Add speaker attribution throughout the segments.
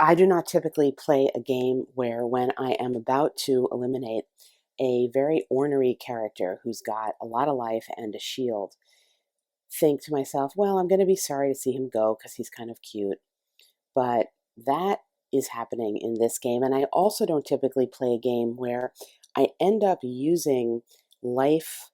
Speaker 1: I do not typically play a game where when I am about to eliminate a very ornery character who's got a lot of life and a shield, think to myself, well, I'm going to be sorry to see him go because he's kind of cute. But that is happening in this game. And I also don't typically play a game where I end up using life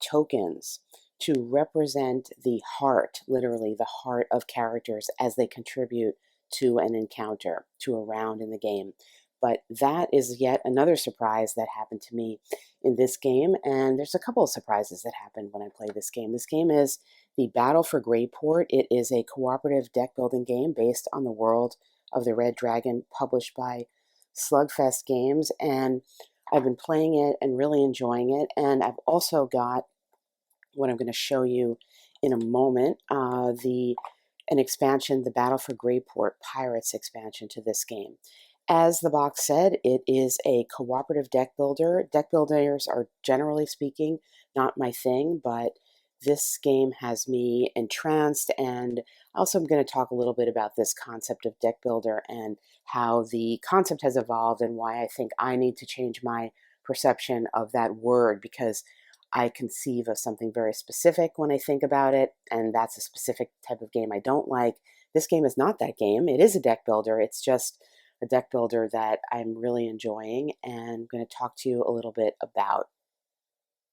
Speaker 1: tokens to represent the heart, literally the heart of characters as they contribute to an encounter, to a round in the game. But that is yet another surprise that happened to me in this game, and there's a couple of surprises that happen when I play this game. This game is the Battle for Greyport. It is a cooperative deck building game based on the world of the Red Dragon, published by Slugfest Games, and I've been playing it and really enjoying it. And I've also got what I'm going to show you in a moment, an expansion, the Battle for Greyport Pirates expansion to this game. As the box said, it is a cooperative deck builder. Deck builders are, generally speaking, not my thing, but this game has me entranced, and also I'm going to talk a little bit about this concept of deck builder and how the concept has evolved and why I think I need to change my perception of that word, because I conceive of something very specific when I think about it, and that's a specific type of game I don't like. This game is not that game. It is a deck builder. It's just a deck builder that I'm really enjoying and I'm going to talk to you a little bit about.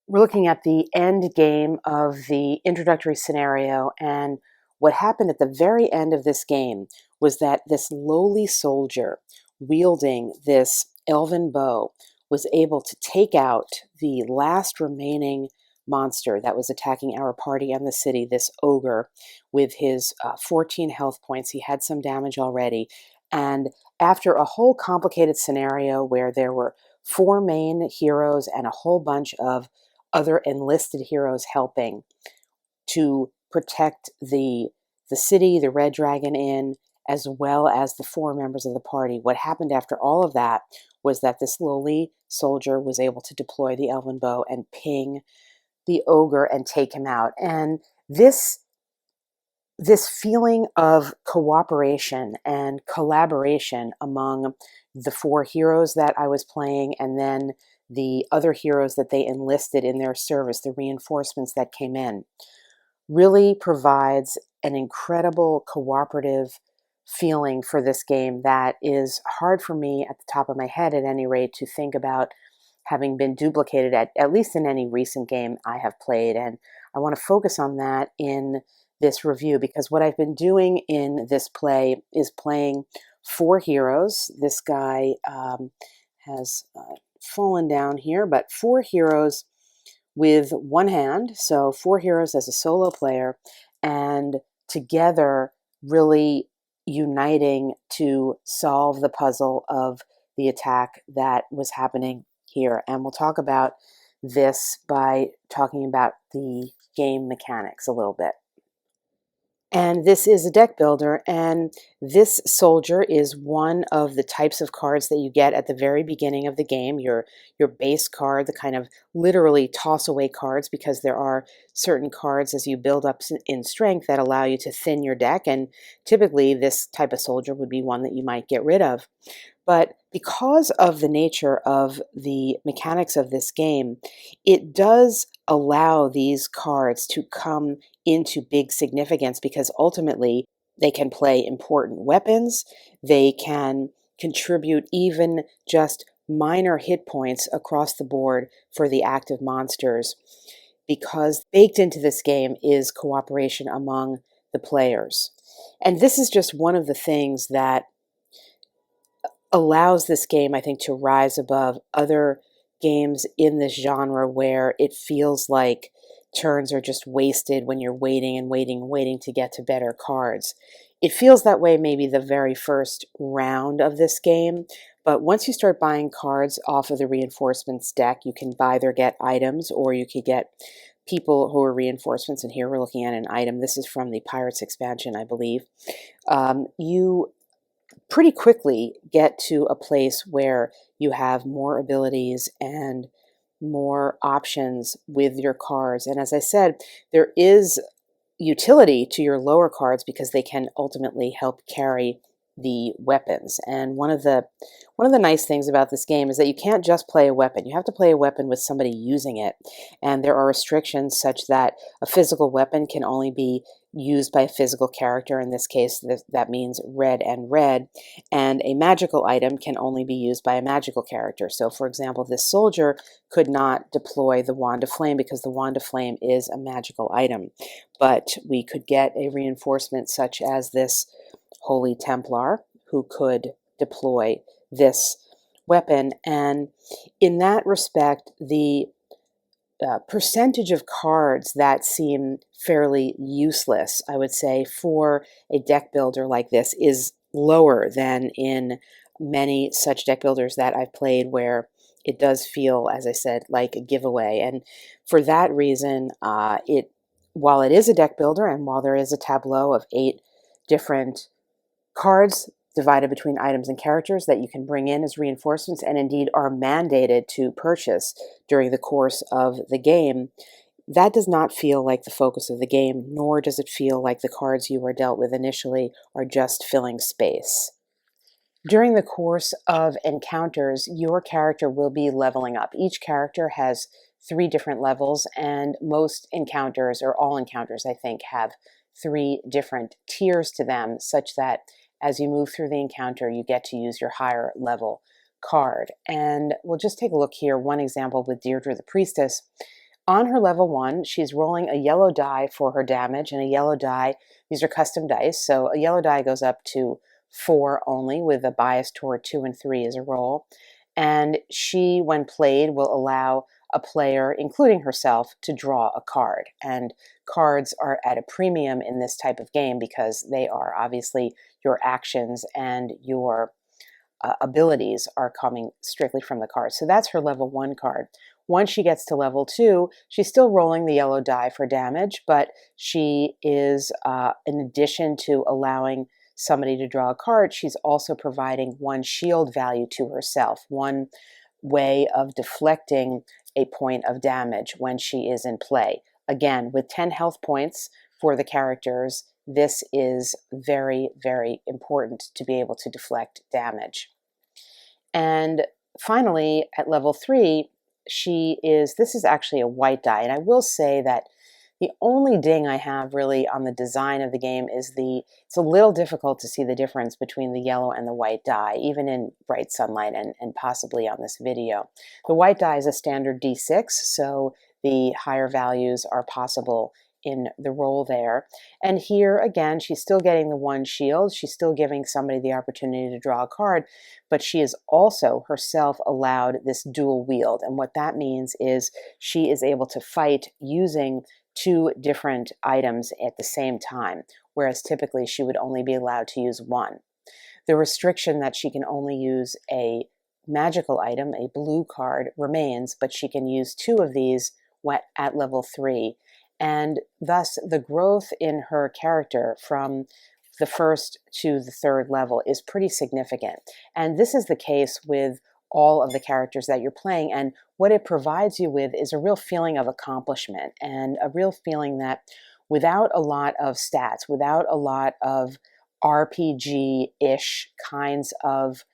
Speaker 1: We're looking at the end game of the introductory scenario, and what happened at the very end of this game was that this lowly soldier wielding this elven bow was able to take out the last remaining monster that was attacking our party and the city, this ogre with his 14 health points. He had some damage already, and after a whole complicated scenario where there were 4 main heroes and a whole bunch of other enlisted heroes helping to protect the city, the Red Dragon Inn, as well as the 4 members of the party, what happened after all of that was that this lowly soldier was able to deploy the elven bow and ping the ogre and take him out. And this feeling of cooperation and collaboration among the 4 heroes that I was playing, and then the other heroes that they enlisted in their service, the reinforcements that came in, really provides an incredible cooperative feeling for this game that is hard for me at the top of my head, at any rate, to think about having been duplicated at least in any recent game I have played. And I want to focus on that in this review, because what I've been doing in this play is playing 4 heroes. This guy has fallen down here, but 4 heroes with one hand, so 4 heroes as a solo player, and together really uniting to solve the puzzle of the attack that was happening here. And we'll talk about this by talking about the game mechanics a little bit. And this is a deck builder, and this soldier is one of the types of cards that you get at the very beginning of the game, your base card, the kind of literally toss away cards, because there are certain cards as you build up in strength that allow you to thin your deck, and typically this type of soldier would be one that you might get rid of. But because of the nature of the mechanics of this game, it does allow these cards to come into big significance, because ultimately they can play important weapons, they can contribute even just minor hit points across the board for the active monsters, because baked into this game is cooperation among the players. And this is just one of the things that allows this game, I think, to rise above other games in this genre where it feels like turns are just wasted when you're waiting and waiting and waiting to get to better cards. It feels that way maybe the very first round of this game, but once you start buying cards off of the reinforcements deck, you can either get items or you could get people who are reinforcements, and here we're looking at an item. This is from the Pirates expansion, I believe. You pretty quickly get to a place where you have more abilities and more options with your cards. And as I said, there is utility to your lower cards because they can ultimately help carry the weapons. And one of the nice things about this game is that you can't just play a weapon. You have to play a weapon with somebody using it. And there are restrictions such that a physical weapon can only be used by a physical character. In this case, that means red and red. And a magical item can only be used by a magical character. So for example, this soldier could not deploy the Wand of Flame because the Wand of Flame is a magical item. But we could get a reinforcement such as this Holy Templar who could deploy this weapon. And in that respect, the percentage of cards that seem fairly useless, I would say, for a deck builder like this is lower than in many such deck builders that I've played, where it does feel, as I said, like a giveaway. And for that reason, while it is a deck builder and while there is a tableau of 8 different cards divided between items and characters that you can bring in as reinforcements and indeed are mandated to purchase during the course of the game, that does not feel like the focus of the game, nor does it feel like the cards you are dealt with initially are just filling space. During the course of encounters, your character will be leveling up. Each character has 3 different levels, and most encounters, or all encounters, I think, have 3 different tiers to them, such that as you move through the encounter, you get to use your higher level card. And we'll just take a look here. One example with Deirdre the Priestess. On her level 1, she's rolling a yellow die for her damage, and a yellow die, these are custom dice, so a yellow die goes up to 4 only, with a bias toward 2 and 3 as a roll. And she, when played, will allow a player, including herself, to draw a card. And cards are at a premium in this type of game because they are obviously your actions, and your abilities are coming strictly from the card. So that's her level 1 card. Once she gets to level 2, she's still rolling the yellow die for damage, but she is, in addition to allowing somebody to draw a card, she's also providing 1 shield value to herself, 1 way of deflecting a point of damage when she is in play. Again, with 10 health points for the characters, this is very, very important to be able to deflect damage. And finally, at level 3, this is actually a white die. And I will say that the only ding I have really on the design of the game is it's a little difficult to see the difference between the yellow and the white die, even in bright sunlight and possibly on this video. The white die is a standard D6, so the higher values are possible in the roll there. And here again, she's still getting the 1 shield. She's still giving somebody the opportunity to draw a card, but she is also herself allowed this dual wield. And what that means is she is able to fight using 2 different items at the same time, whereas typically she would only be allowed to use 1. The restriction that she can only use a magical item, a blue card, remains, but she can use 2 of these at level 3. And thus the growth in her character from the 1st to the 3rd level is pretty significant. And this is the case with all of the characters that you're playing. And what it provides you with is a real feeling of accomplishment, and a real feeling that without a lot of stats, without a lot of RPG-ish kinds of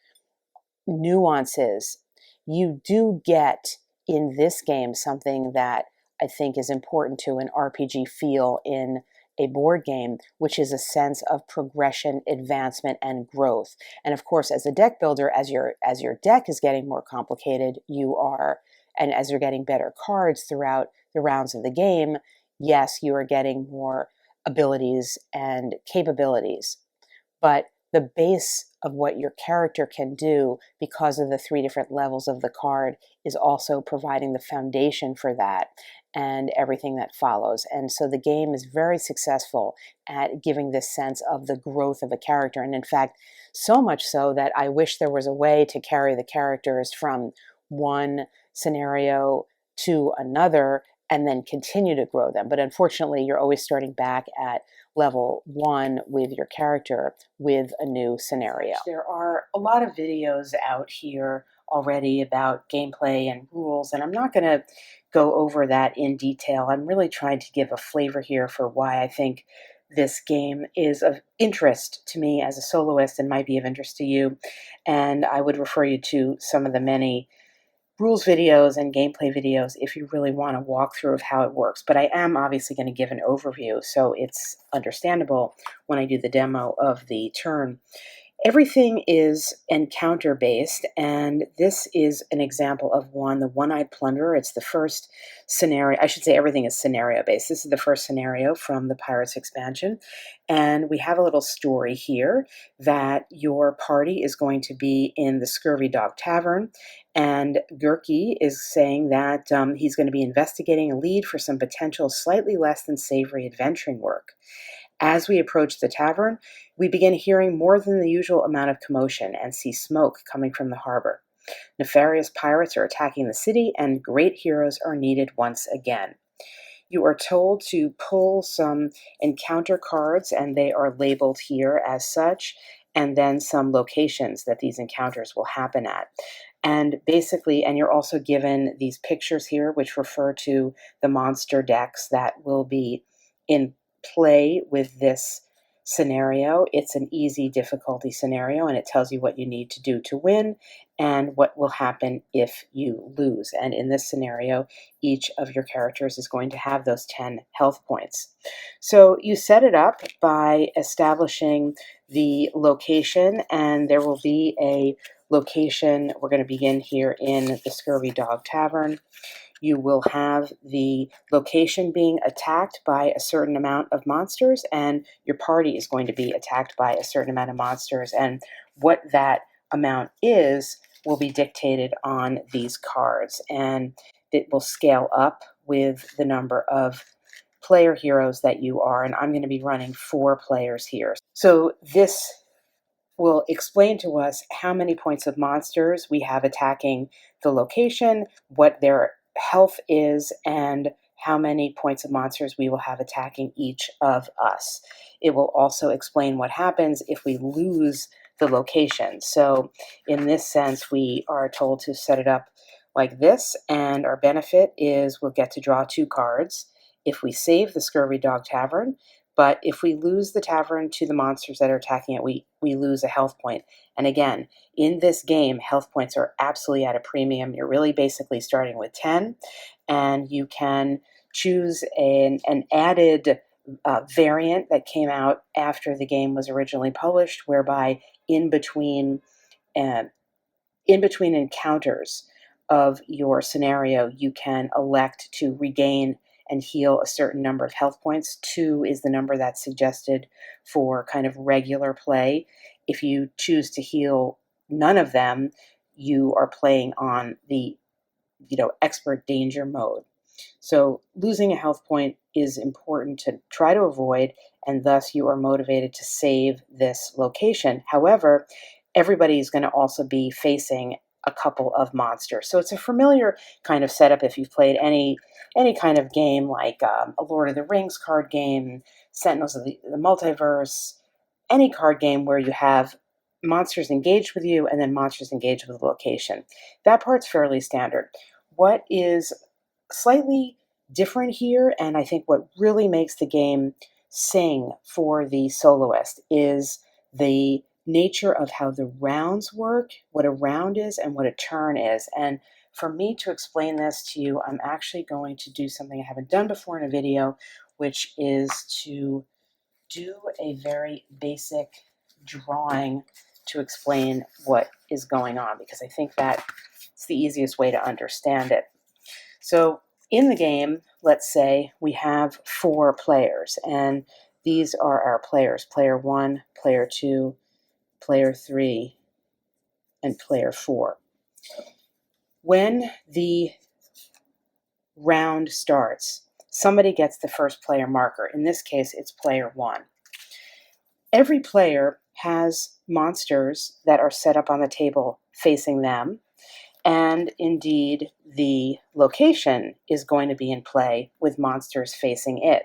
Speaker 1: nuances, you do get in this game something that I think is important to an RPG feel in a board game, which is a sense of progression, advancement, and growth. And of course, as a deck builder, as your deck is getting more complicated, and as you're getting better cards throughout the rounds of the game, yes, you are getting more abilities and capabilities. But the base of what your character can do, because of the 3 different levels of the card, is also providing the foundation for that and everything that follows. And so the game is very successful at giving this sense of the growth of a character. And in fact, so much so that I wish there was a way to carry the characters from one scenario to another and then continue to grow them. But unfortunately, you're always starting back at level 1 with your character with a new scenario. There are a lot of videos out here already about gameplay and rules, and I'm not going to go over that in detail. I'm really trying to give a flavor here for why I think this game is of interest to me as a soloist and might be of interest to you. And I would refer you to some of the many rules videos and gameplay videos if you really want to walk through of how it works. But I am obviously going to give an overview, so it's understandable when I do the demo of the turn. Everything is encounter based, and this is an example of one, the One-Eyed Plunderer. It's the first scenario. I should say everything is scenario based. This is the first scenario from the Pirates expansion, and we have a little story here that your party is going to be in the Scurvy Dog Tavern, and Gurky is saying that he's going to be investigating a lead for some potential slightly less than savory adventuring work. As we approach the tavern, we begin hearing more than the usual amount of commotion and see smoke coming from the harbor. Nefarious pirates are attacking the city, and great heroes are needed once again. You are told to pull some encounter cards, and they are labeled here as such, and then some locations that these encounters will happen at. And basically, and you're also given these pictures here, which refer to the monster decks that will be in play with this scenario. It's an easy difficulty scenario, and it tells you what you need to do to win and what will happen if you lose. And in this scenario, each of your characters is going to have those 10 health points. So you set it up by establishing the location, and there will be a location. We're going to begin here in the Scurvy Dog Tavern. You will have the location being attacked by a certain amount of monsters, and your party is going to be attacked by a certain amount of monsters. And what that amount is will be dictated on these cards, and it will scale up with the number of player heroes that you are. And I'm going to be running 4 players here. So this will explain to us how many points of monsters we have attacking the location, what their health is, and how many points of monsters we will have attacking each of us. It will also explain what happens if we lose the location. So in this sense, we are told to set it up like this, and our benefit is we'll get to draw 2 cards if we save the Scurvy Dog Tavern. But if we lose the tavern to the monsters that are attacking it, we lose a health point. And again, in this game, health points are absolutely at a premium. You're really basically starting with 10, and you can choose an added variant that came out after the game was originally published, whereby in between encounters of your scenario, you can elect to regain and heal a certain number of health points. 2 is the number that's suggested for kind of regular play. If you choose to heal none of them, you are playing on the expert danger mode. So losing a health point is important to try to avoid, and thus you are motivated to save this location. However, everybody is going to also be facing a couple of monsters. So it's a familiar kind of setup if you've played any kind of game like a Lord of the Rings card game, Sentinels of the Multiverse, any card game where you have monsters engaged with you and then monsters engaged with the location. That part's fairly standard. What is slightly different here, and I think what really makes the game sing for the soloist, is the nature of how the rounds work, what a round is and what a turn is. And for me to explain this to you, I'm actually going to do something I haven't done before in a video, which is to do a very basic drawing to explain what is going on, because I think that's the easiest way to understand it. So in the game, let's say we have 4 players, and these are our players: player 1, player 2, player 3, and player 4. When the round starts, somebody gets the first player marker. In this case, it's player 1. Every player has monsters that are set up on the table facing them, and indeed the location is going to be in play with monsters facing it.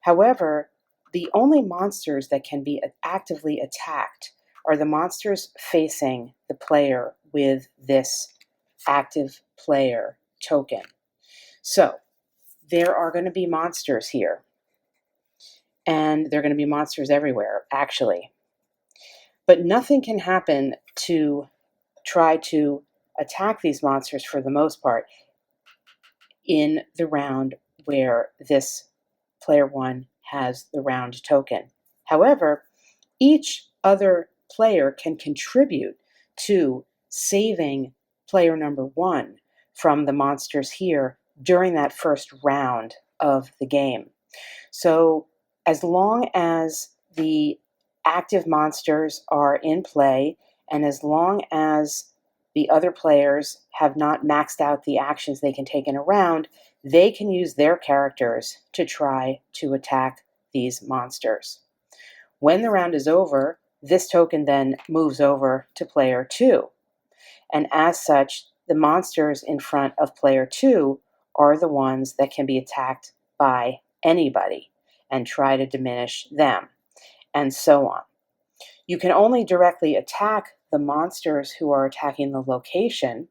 Speaker 1: However, the only monsters that can be actively attacked are the monsters facing the player with this active player token. So there are going to be monsters here. and there are going to be monsters everywhere, actually. But nothing can happen to try to attack these monsters for the most part in the round where this player one has the round token. However, each other player can contribute to saving player number one from the monsters here during that first round of the game. So as long as the active monsters are in play, and as long as the other players have not maxed out the actions they can take in a round, they can use their characters to try to attack these monsters. When the round is over, this token then moves over to player two. And as such, the monsters in front of player two are the ones that can be attacked by anybody and try to diminish them, and so on. You can only directly attack the monsters who are attacking the location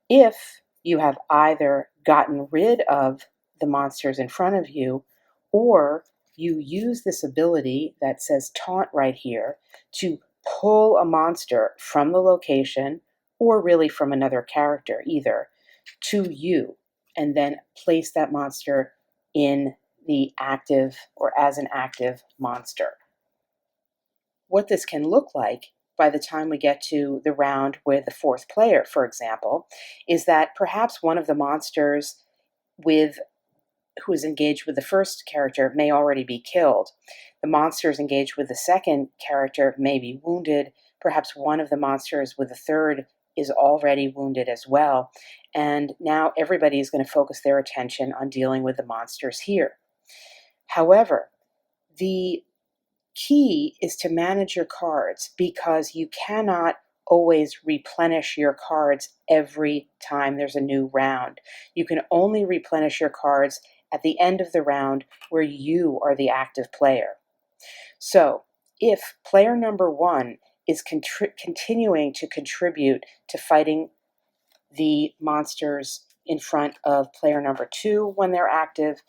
Speaker 1: if you have either gotten rid of the monsters in front of you, or you use this ability that says taunt right here to pull a monster from the location, or really from another character either, to you, and then place that monster in the active or as an active monster. What this can look like by the time we get to the round with the fourth player, for example, is that perhaps one of the monsters who is engaged with the first character may already be killed. The monsters engaged with the second character may be wounded. Perhaps one of the monsters with the third is already wounded as well. And now everybody is going to focus their attention on dealing with the monsters here. However, the key is to manage your cards, because you cannot always replenish your cards every time there's a new round. You can only replenish your cards at the end of the round where you are the active player. So if player number one is continuing to contribute to fighting the monsters in front of player number two when they're active,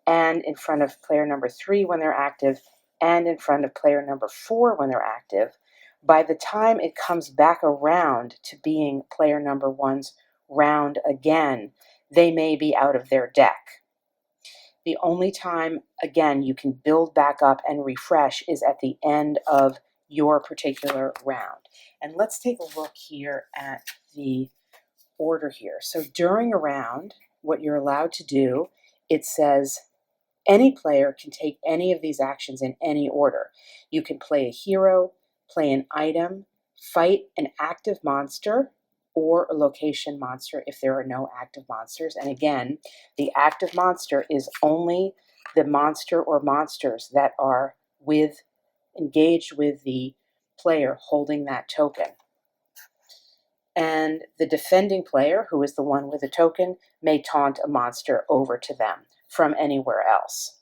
Speaker 1: and in front of player number three when they're active, and in front of player number four when they're active, by the time it comes back around to being player number one's round again, they may be out of their deck. The only time, again, you can build back up and refresh is at the end of your particular round. And let's take a look here at the order here. So during a round, what you're allowed to do, it says any player can take any of these actions in any order. You can play a hero, play an item, fight an active monster, or a location monster if there are no active monsters. And again, the active monster is only the monster or monsters that are engaged with the player holding that token. And the defending player, who is the one with the token, may taunt a monster over to them from anywhere else.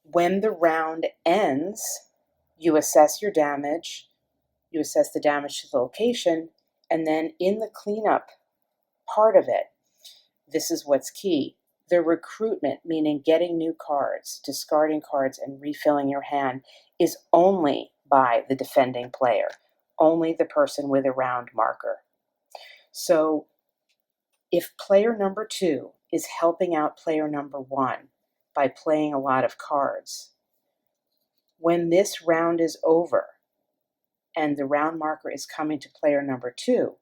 Speaker 1: When the round ends, you assess your damage, you assess the damage to the location, and then in the cleanup part of it, this is what's key. The recruitment, meaning getting new cards, discarding cards, and refilling your hand, is only by the defending player, only the person with a round marker. So if player number two is helping out player number one by playing a lot of cards, when this round is over and the round marker is coming to player number two,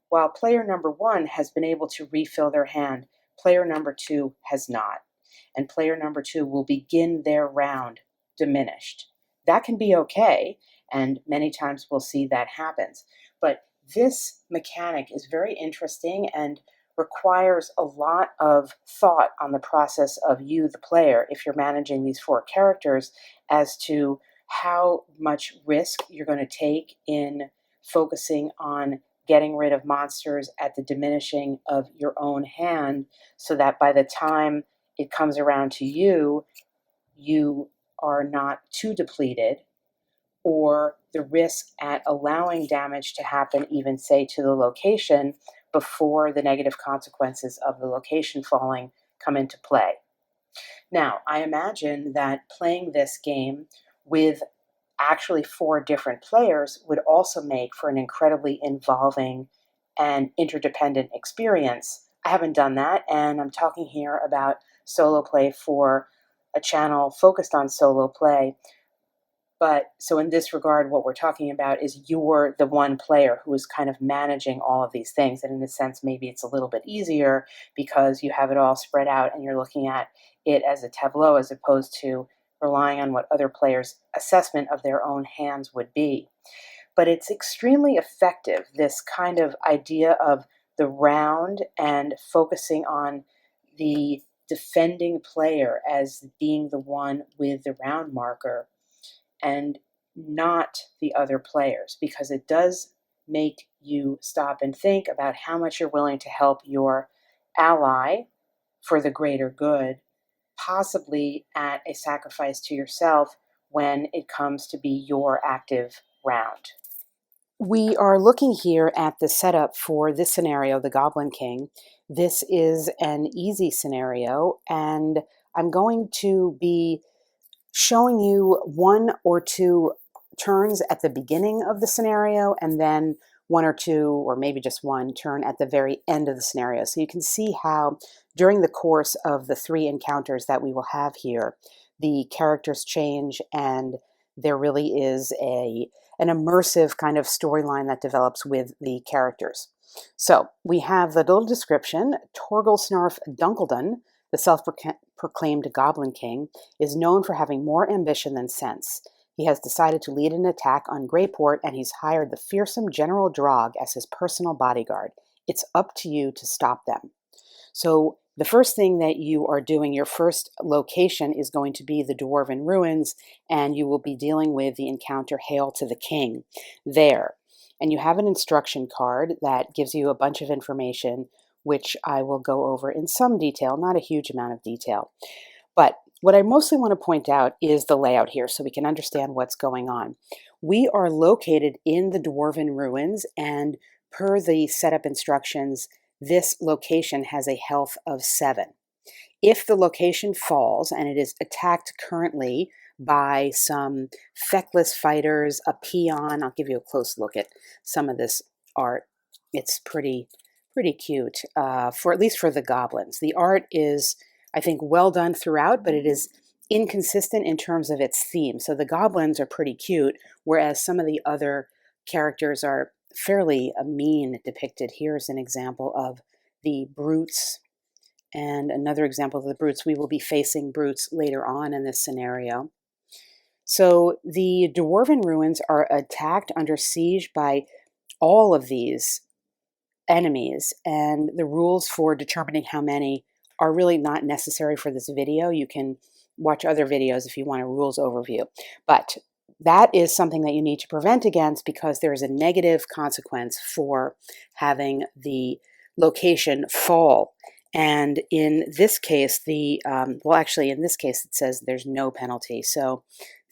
Speaker 1: while player number one has been able to refill their hand, player number two has not. And player number two will begin their round diminished. That can be okay, and many times we'll see that happens. But this mechanic is very interesting and requires a lot of thought on the process of you, the player, if you're managing these four characters, as to how much risk you're going to take in focusing on getting rid of monsters at the diminishing of your own hand, so that by the time it comes around to you, you are not too depleted, or the risk at allowing damage to happen, even say to the location, before the negative consequences of the location falling come into play. Now, I imagine that playing this game with actually four different players would also make for an incredibly involving and interdependent experience. I haven't done that, and I'm talking here about solo play for a channel focused on solo play. But so in this regard, what we're talking about is you're the one player who is kind of managing all of these things. And in a sense, maybe it's a little bit easier because you have it all spread out and you're looking at it as a tableau as opposed to relying on what other players' assessment of their own hands would be. But it's extremely effective, this kind of idea of the round and focusing on the defending player as being the one with the round marker and not the other players, because it does make you stop and think about how much you're willing to help your ally for the greater good, possibly at a sacrifice to yourself when it comes to be your active round. We are looking here at the setup for this scenario, the Goblin King. This is an easy scenario, and I'm going to be showing you one or two turns at the beginning of the scenario and then one or two, or maybe just one turn at the very end of the scenario. So you can see how during the course of the three encounters that we will have here, the characters change and there really is an immersive kind of storyline that develops with the characters. So we have the little description. Torgal Snarf Dunkledon, the self-proclaimed Goblin King, is known for having more ambition than sense. He has decided to lead an attack on Greyport, and he's hired the fearsome General Drog as his personal bodyguard. It's up to you to stop them. So the first thing that you are doing, your first location is going to be the Dwarven Ruins, and you will be dealing with the encounter Hail to the King there. And you have an instruction card that gives you a bunch of information, which I will go over in some detail, not a huge amount of detail. But what I mostly want to point out is the layout here so we can understand what's going on. We are located in the Dwarven Ruins, and per the setup instructions, this location has a health of 7. If the location falls and it is attacked currently by some feckless fighters, a peon, I'll give you a close look at some of this art. It's pretty cute, for at least for the goblins. The art is, I think, well done throughout, but it is inconsistent in terms of its theme. So the goblins are pretty cute, whereas some of the other characters are fairly mean depicted. Here's an example of the brutes and another example of the brutes. We will be facing brutes later on in this scenario. So the Dwarven Ruins are attacked under siege by all of these enemies, and the rules for determining how many are really not necessary for this video. You can watch other videos if you want a rules overview. But that is something that you need to prevent against, because there is a negative consequence for having the location fall. And in this case, in this case, it says there's no penalty. So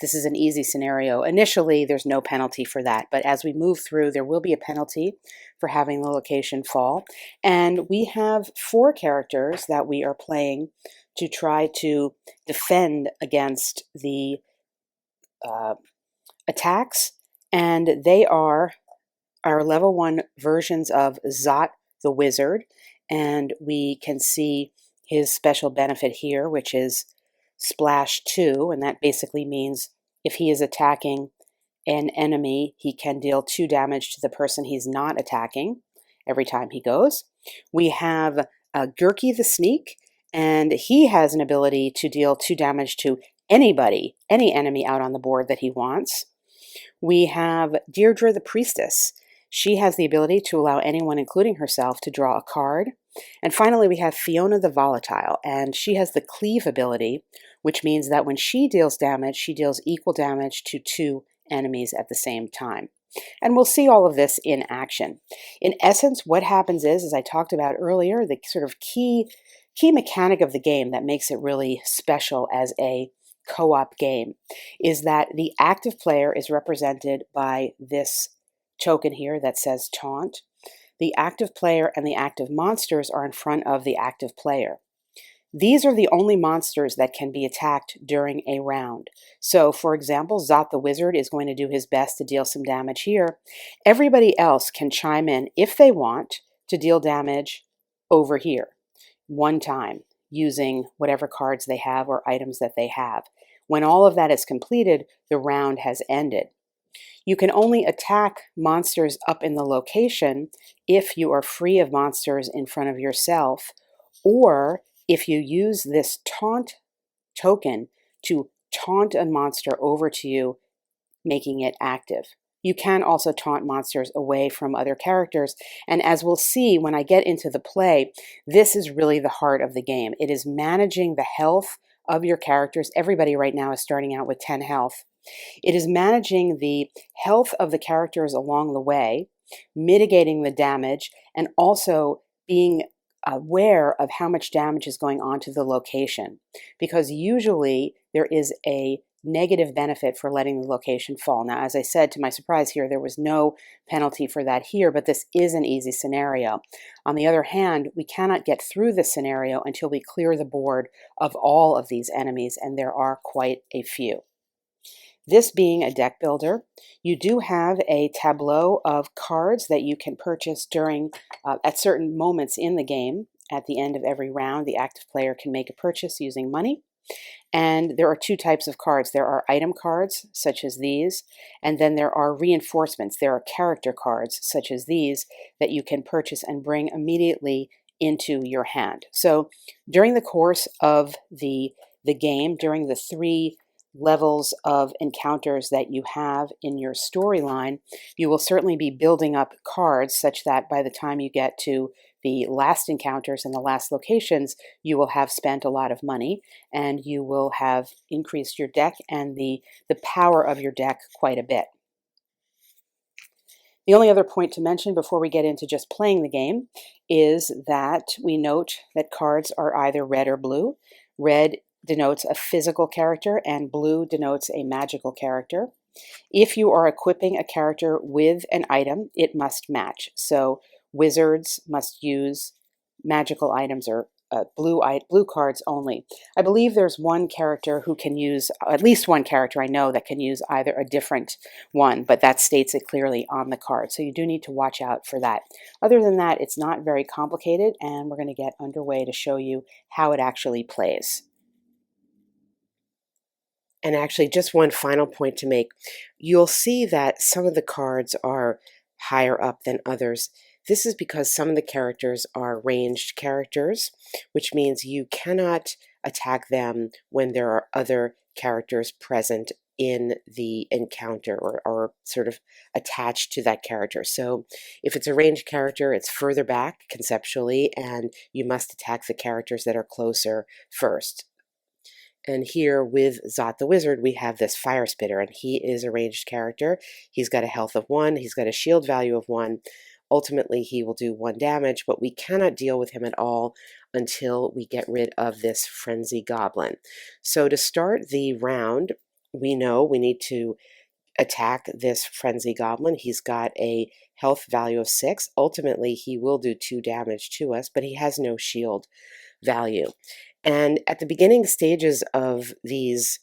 Speaker 1: this is an easy scenario. Initially, there's no penalty for that. But as we move through, there will be a penalty for having the location fall. And we have 4 characters that we are playing to try to defend against the attacks. And they are our level 1 versions of Zot the Wizard. And we can see his special benefit here, which is Splash 2, and that basically means if he is attacking an enemy, he can deal 2 damage to the person he's not attacking every time he goes. We have Gurky the Sneak, and he has an ability to deal 2 damage to anybody, any enemy out on the board that he wants. We have Deirdre the Priestess. She has the ability to allow anyone, including herself, to draw a card. And finally, we have Fiona the Volatile, and she has the Cleave ability, which means that when she deals damage, she deals equal damage to 2 enemies at the same time. And we'll see all of this in action. In essence, what happens is, as I talked about earlier, the sort of key mechanic of the game that makes it really special as a co-op game is that the active player is represented by this token here that says Taunt. The active player and the active monsters are in front of the active player. These are the only monsters that can be attacked during a round. So, for example, Zot the Wizard is going to do his best to deal some damage here. Everybody else can chime in if they want to deal damage over here one time using whatever cards they have or items that they have. When all of that is completed, the round has ended. You can only attack monsters up in the location if you are free of monsters in front of yourself, or if you use this taunt token to taunt a monster over to you, making it active. You can also taunt monsters away from other characters. And as we'll see when I get into the play, this is really the heart of the game. It is managing the health of your characters. Everybody right now is starting out with 10 health. It is managing the health of the characters along the way, mitigating the damage, and also being aware of how much damage is going on to the location. Because usually there is a negative benefit for letting the location fall. Now, as I said, to my surprise here, there was no penalty for that here, but this is an easy scenario. On the other hand, we cannot get through this scenario until we clear the board of all of these enemies, and there are quite a few. This being a deck builder, you do have a tableau of cards that you can purchase during at certain moments in the game. At the end of every round, the active player can make a purchase using money. And there are two types of cards. There are item cards, such as these, and then there are reinforcements. There are character cards, such as these, that you can purchase and bring immediately into your hand. So during the course of the game, during the 3 levels of encounters that you have in your storyline, you will certainly be building up cards such that by the time you get to the last encounters and the last locations, you will have spent a lot of money and you will have increased your deck and the power of your deck quite a bit. The only other point to mention before we get into just playing the game is that we note that cards are either red or blue. Red denotes a physical character and blue denotes a magical character. If you are equipping a character with an item, it must match. So wizards must use magical items or blue cards only. I believe there's one character who can use, at least one character I know that can use either a different one, but that states it clearly on the card. So you do need to watch out for that. Other than that, it's not very complicated, and we're going to get underway to show you how it actually plays. And actually, just one final point to make. You'll see that some of the cards are higher up than others. This is because some of the characters are ranged characters, which means you cannot attack them when there are other characters present in the encounter or sort of attached to that character. So if it's a ranged character, it's further back conceptually, and you must attack the characters that are closer first. And here with Zot the Wizard, we have this Fire Spitter, and he is a ranged character. He's got a health of 1, he's got a shield value of 1. Ultimately, he will do 1 damage, but we cannot deal with him at all until we get rid of this Frenzy Goblin. So to start the round, we know we need to attack this Frenzy Goblin. He's got a health value of 6. Ultimately, he will do 2 damage to us, but he has no shield value. And at the beginning stages of these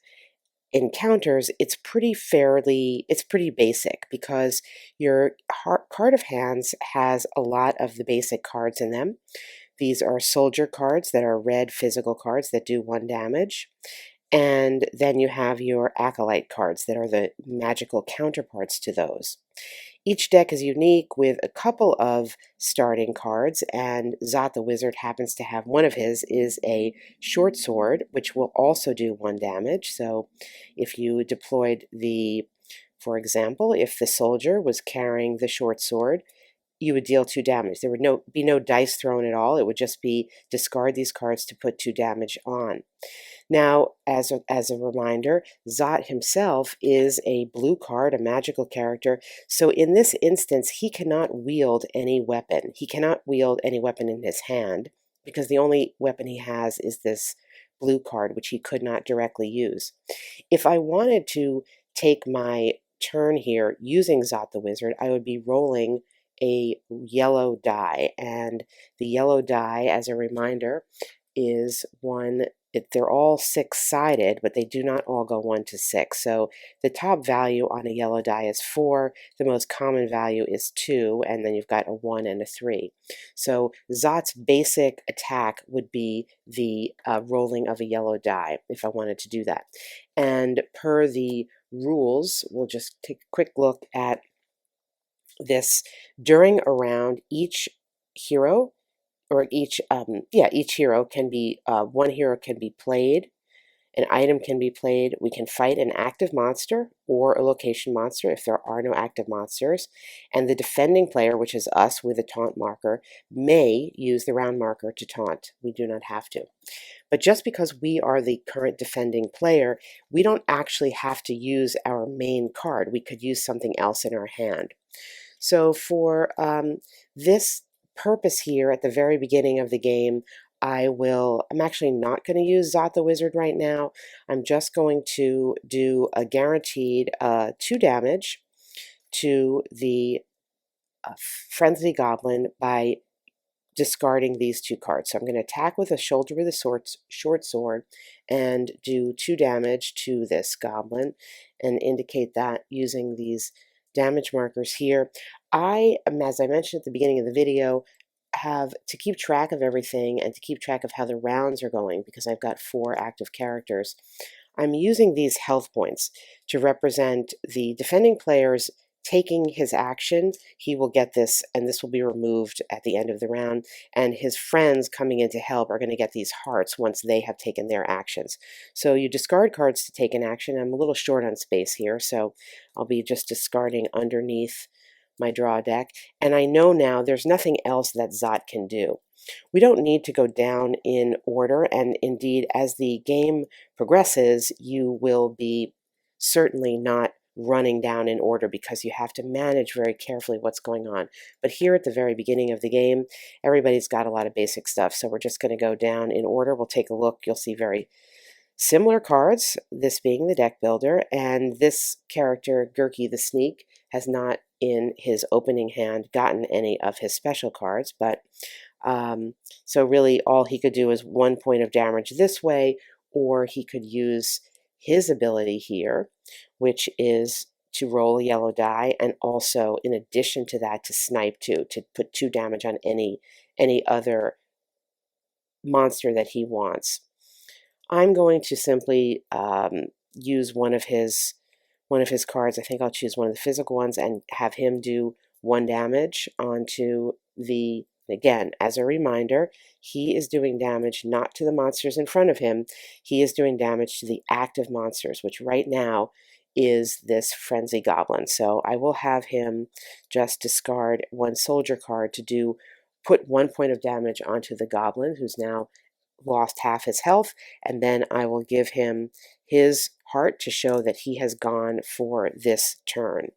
Speaker 1: encounters, it's pretty basic because your card of hands has a lot of the basic cards in them. These are soldier cards that are red physical cards that do 1 damage. And then you have your acolyte cards that are the magical counterparts to those. Each deck is unique with a couple of starting cards, and Zot the Wizard happens to have one of his is a short sword, which will also do 1 damage. So if you deployed for example, if the soldier was carrying the short sword, you would deal 2 damage. There would be no dice thrown at all. It would just be discard these cards to put 2 damage on. Now, as a reminder, Zot himself is a blue card, a magical character. So in this instance, he cannot wield any weapon. He cannot wield any weapon in his hand because the only weapon he has is this blue card, which he could not directly use. If I wanted to take my turn here using Zot the Wizard, I would be rolling a yellow die. And the yellow die, as a reminder, is one, they're all six-sided, but they do not all go 1 to 6. So the top value on a yellow die is 4, the most common value is 2, and then you've got a 1 and a 3. So Zot's basic attack would be the rolling of a yellow die, if I wanted to do that. And per the rules, we'll just take a quick look at this. During a round, each hero or each hero can be one hero can be played, an item can be played, we can fight an active monster or a location monster if there are no active monsters, and the defending player, which is us with a taunt marker, may use the round marker to taunt. We do not have to. But just because we are the current defending player, we don't actually have to use our main card. We could use something else in our hand. So for this purpose here at the very beginning of the game, I'm actually not going to use Zot the Wizard right now. I'm just going to do a guaranteed 2 damage to the Frenzy Goblin by discarding these 2 cards. So I'm going to attack with a shoulder with a short sword and do 2 damage to this goblin and indicate that using these damage markers here. As I mentioned at the beginning of the video, have to keep track of everything and to keep track of how the rounds are going because I've got 4 active characters. I'm using these health points to represent the defending player's taking his action. He will get this, and this will be removed at the end of the round, and his friends coming in to help are going to get these hearts once they have taken their actions. So you discard cards to take an action. I'm a little short on space here, so I'll be just discarding underneath my draw deck, and I know now there's nothing else that Zot can do. We don't need to go down in order, and indeed, as the game progresses, you will be certainly not running down in order because you have to manage very carefully what's going on. But here at the very beginning of the game, everybody's got a lot of basic stuff, so we're just going to go down in order. We'll take a look. You'll see very similar cards, this being the deck builder, and this character, Gurky the Sneak, has not in his opening hand gotten any of his special cards, but so really all he could do is 1 point of damage this way, or he could use his ability here, which is to roll a yellow die, and also in addition to that to snipe too, to put 2 damage on any other monster that he wants. I'm going to simply use one of his cards. I think I'll choose one of the physical ones and have him do 1 damage onto the, again, as a reminder, he is doing damage not to the monsters in front of him. He is doing damage to the active monsters, which right now is this Frenzy Goblin. So I will have him just discard 1 soldier card to put 1 point of damage onto the goblin, who's now lost half his health, and then I will give him his heart to show that he has gone for this turn.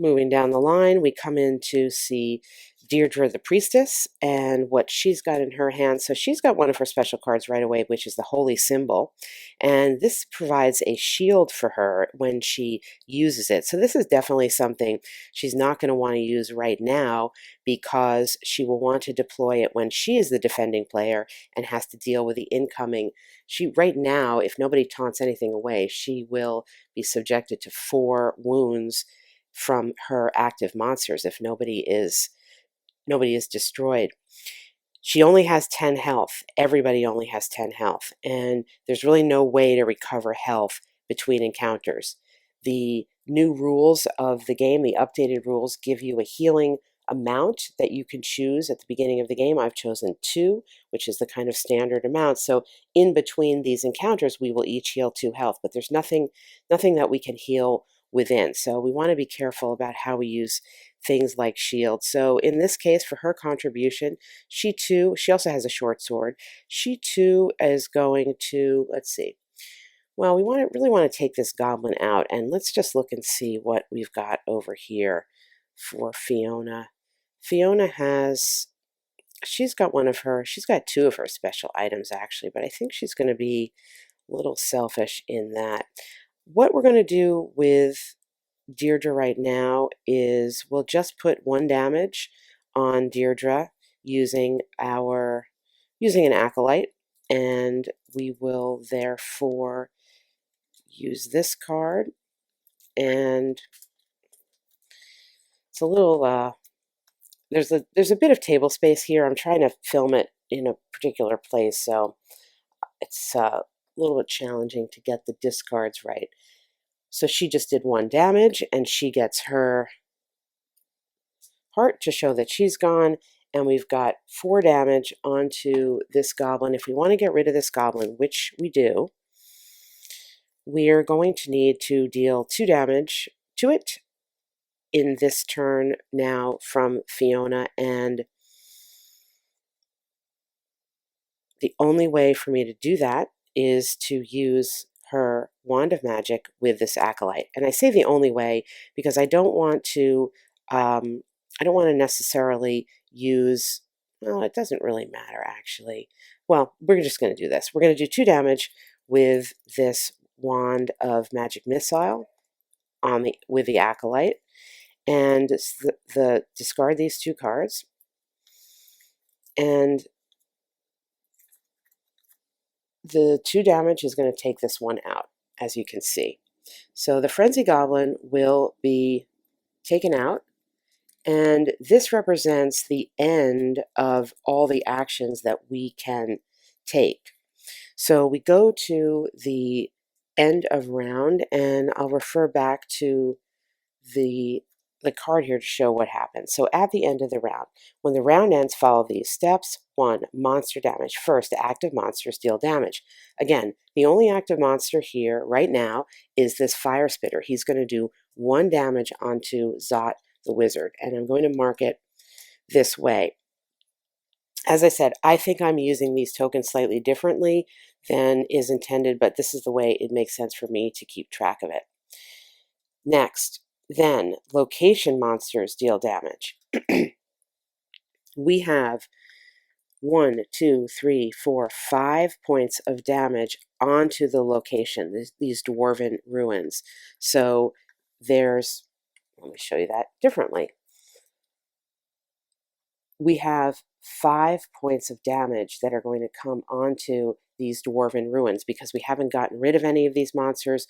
Speaker 1: Moving down the line, we come in to see Deirdre the Priestess and what she's got in her hand. So she's got one of her special cards right away, which is the Holy Symbol. And this provides a shield for her when she uses it. So this is definitely something she's not going to want to use right now because she will want to deploy it when she is the defending player and has to deal with the incoming. Right now, if nobody taunts anything away, she will be subjected to 4 wounds from her active monsters if nobody is destroyed. She only has 10 health. Everybody only has 10 health, and there's really no way to recover health between encounters. The new rules of the game, the updated rules, give you a healing amount that you can choose at the beginning of the game. I've chosen 2, which is the kind of standard amount. So in between these encounters, we will each heal 2 health, but there's nothing that we can heal within. So we want to be careful about how we use things like shield. So in this case, for her contribution, she also has a short sword. She too is going to, let's see. Well, we really want to take this goblin out, and let's just look and see what we've got over here for Fiona. Fiona she's got 2 of her special items actually, but I think she's going to be a little selfish in that. What we're going to do with Deirdre right now is we'll just put 1 damage on Deirdre using an acolyte, and we will therefore use this card, and it's a little there's a bit of table space here. I'm trying to film it in a particular place, so it's a little bit challenging to get the discards right. So she just did 1 damage, and she gets her heart to show that she's gone, and we've got 4 damage onto this goblin. If we want to get rid of this goblin, which we do, we're going to need to deal 2 damage to it in this turn now from Fiona, and the only way for me to do that is to use her wand of magic with this acolyte. And I say the only way because I don't want to necessarily use, well, it doesn't really matter actually. Well, we're just going to do this. We're going to do 2 damage with this wand of magic missile with the acolyte, and discard these 2 cards, and the 2 damage is going to take this one out, as you can see. So the Frenzy Goblin will be taken out, and this represents the end of all the actions that we can take. So we go to the end of round, and I'll refer back to the card here to show what happens. So at the end of the round, when the round ends, follow these steps. 1, monster damage. First, active monsters deal damage. Again, the only active monster here right now is this fire spitter. He's going to do 1 damage onto Zot the wizard, and I'm going to mark it this way. As I said, I think I'm using these tokens slightly differently than is intended, but this is the way it makes sense for me to keep track of it. Next, then, location monsters deal damage. We have 1, 2, 3, 4, 5 points of damage onto the location, these dwarven ruins. So let me show you that differently. We have 5 points of damage that are going to come onto these dwarven ruins because we haven't gotten rid of any of these monsters.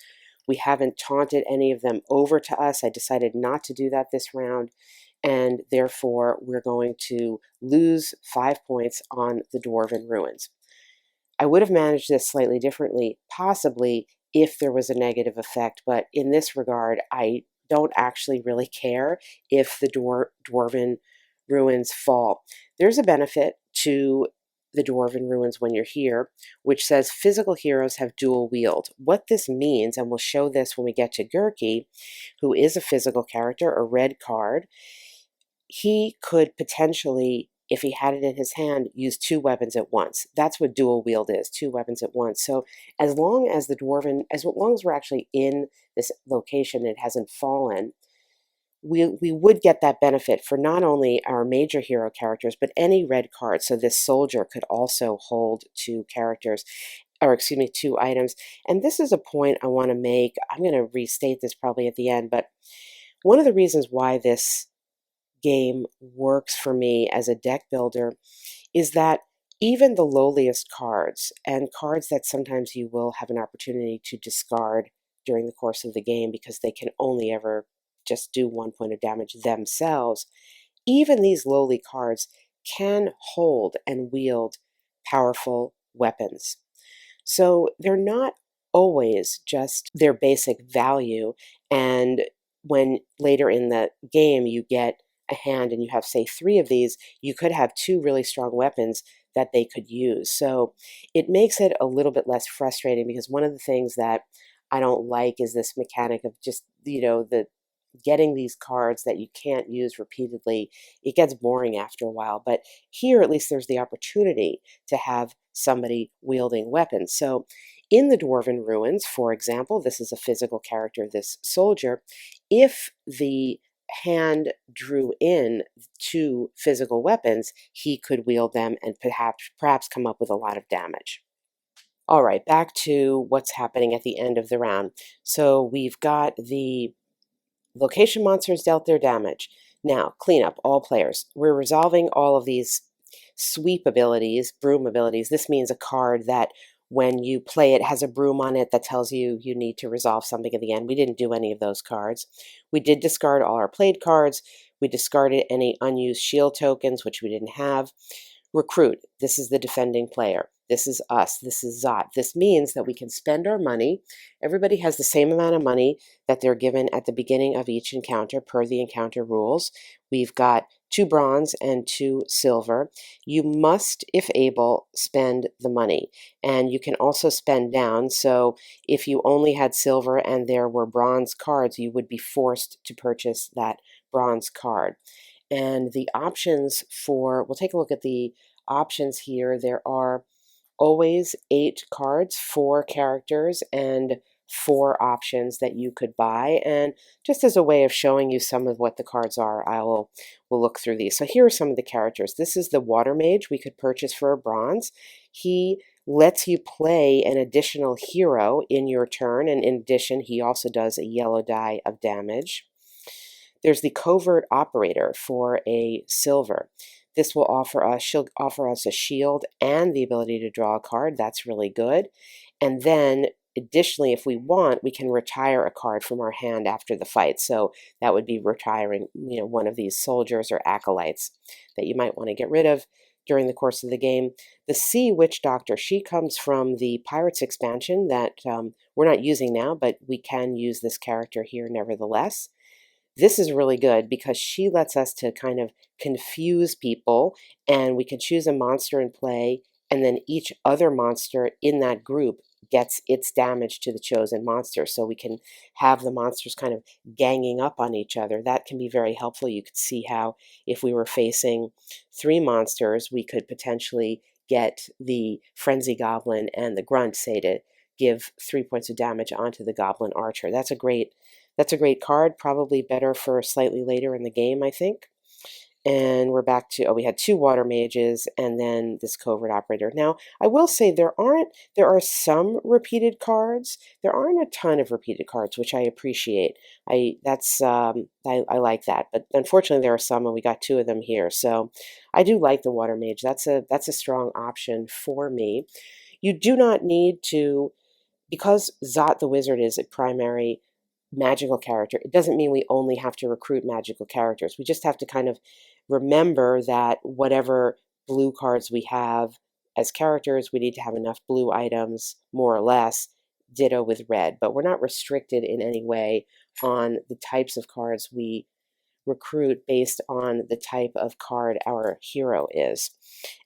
Speaker 1: We haven't taunted any of them over to us. I decided not to do that this round, and therefore we're going to lose 5 points on the dwarven ruins. I would have managed this slightly differently, possibly if there was a negative effect, but in this regard, I don't actually really care if the dwarven ruins fall. There's a benefit to the dwarven ruins when you're here, which says physical heroes have dual wield. What this means, and we'll show this when we get to Gurki, who is a physical character, a red card, he could potentially, if he had it in his hand, use 2 weapons at once. That's what dual wield is, 2 weapons at once. So as long as we're actually in this location, it hasn't fallen, we would get that benefit for not only our major hero characters, but any red card. So this soldier could also hold 2 characters, or excuse me, 2 items. And this is a point I want to make. I'm going to restate this probably at the end, but one of the reasons why this game works for me as a deck builder is that even the lowliest cards, and cards that sometimes you will have an opportunity to discard during the course of the game because they can only ever just do 1 point of damage themselves, even these lowly cards can hold and wield powerful weapons. So they're not always just their basic value, and when later in the game you get a hand and you have, say, 3 of these, you could have 2 really strong weapons that they could use. So it makes it a little bit less frustrating, because one of the things that I don't like is this mechanic of just, the getting these cards that you can't use repeatedly. It gets boring after a while, but here at least there's the opportunity to have somebody wielding weapons. So in the Dwarven Ruins, for example, this is a physical character, this soldier. If the hand drew in 2 physical weapons, he could wield them and perhaps come up with a lot of damage. All right, back to what's happening at the end of the round. So we've got the location monsters dealt their damage. Now, cleanup, all players. We're resolving all of these sweep abilities, broom abilities. This means a card that when you play it has a broom on it that tells you you need to resolve something at the end. We didn't do any of those cards. We did discard all our played cards. We discarded any unused shield tokens, which we didn't have. Recruit. This is the defending player. This is us. This is Zot. This means that we can spend our money. Everybody has the same amount of money that they're given at the beginning of each encounter per the encounter rules. We've got 2 bronze and 2 silver. You must, if able, spend the money. And you can also spend down. So if you only had silver and there were bronze cards, you would be forced to purchase that bronze card. And the options for, we'll take a look at the options here. There are always 8 cards, 4 characters, and 4 options that you could buy. And just as a way of showing you some of what the cards are, we'll look through these. So here are some of the characters. This is the Water Mage we could purchase for a bronze. He lets you play an additional hero in your turn, and in addition, he also does a yellow die of damage. There's the Covert Operator for a silver. This will she'll offer us a shield and the ability to draw a card. That's really good. And then additionally, if we want, we can retire a card from our hand after the fight. So that would be retiring, one of these soldiers or acolytes that you might want to get rid of during the course of the game. The Sea Witch Doctor, she comes from the Pirates expansion that we're not using now, but we can use this character here nevertheless. This is really good because she lets us to kind of confuse people, and we can choose a monster and play, and then each other monster in that group gets its damage to the chosen monster. So we can have the monsters kind of ganging up on each other. That can be very helpful. You could see how if we were facing 3 monsters, we could potentially get the Frenzy Goblin and the Grunt, say, to give 3 points of damage onto the Goblin Archer. That's a great card, probably better for slightly later in the game, I think. And we're back to, we had 2 Water Mages and then this Covert Operator. Now, I will say there are some repeated cards. There aren't a ton of repeated cards, which I appreciate. I like that. But unfortunately, there are some, and we got 2 of them here. So I do like the Water Mage. That's a strong option for me. You do not need to, because Zot the Wizard is a primary magical character, it doesn't mean we only have to recruit magical characters. We just have to kind of remember that whatever blue cards we have as characters, we need to have enough blue items, more or less, ditto with red. But we're not restricted in any way on the types of cards we recruit based on the type of card our hero is.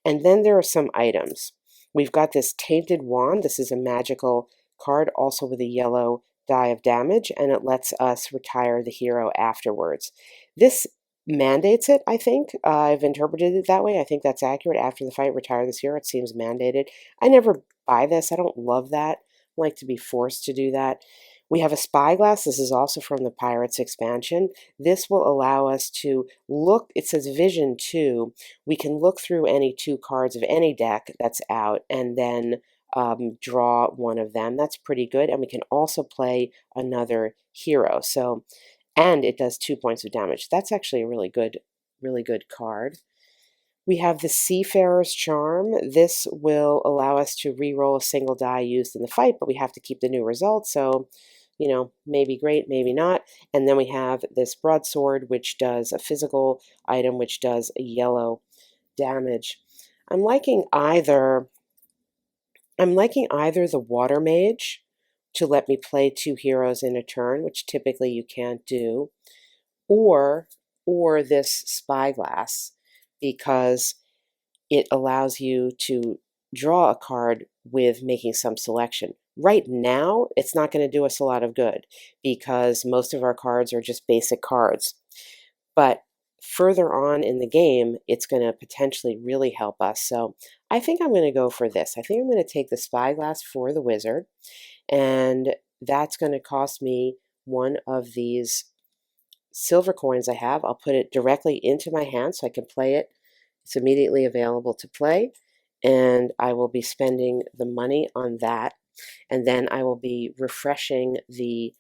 Speaker 1: And then there are some items. We've got this Tainted Wand. This is a magical card, also with a yellow die of damage, and it lets us retire the hero afterwards. This mandates it, I think. I've interpreted it that way. I think that's accurate. After the fight, retire this hero. It seems mandated. I never buy this. I don't love that. I like to be forced to do that. We have a Spyglass. This is also from the Pirates expansion. This will allow us to look, it says Vision 2. We can look through any 2 cards of any deck that's out and then draw one of them. That's pretty good. And we can also play another hero. So, and it does 2 points of damage. That's actually a really good card. We have the Seafarer's Charm. This will allow us to re-roll a single die used in the fight, but we have to keep the new result. So, maybe great, maybe not. And then we have this Broadsword, which does a physical item, which does a yellow damage. I'm liking either the Water Mage to let me play 2 heroes in a turn, which typically you can't do, or this Spyglass, because it allows you to draw a card with making some selection. Right now, it's not going to do us a lot of good because most of our cards are just basic cards. But further on in the game, it's going to potentially really help us. So I think I'm going to go for this. I think I'm going to take the Spyglass for the Wizard, and that's going to cost me one of these silver coins I have. I'll put it directly into my hand so I can play it. It's immediately available to play, and I will be spending the money on that, and then I will be refreshing the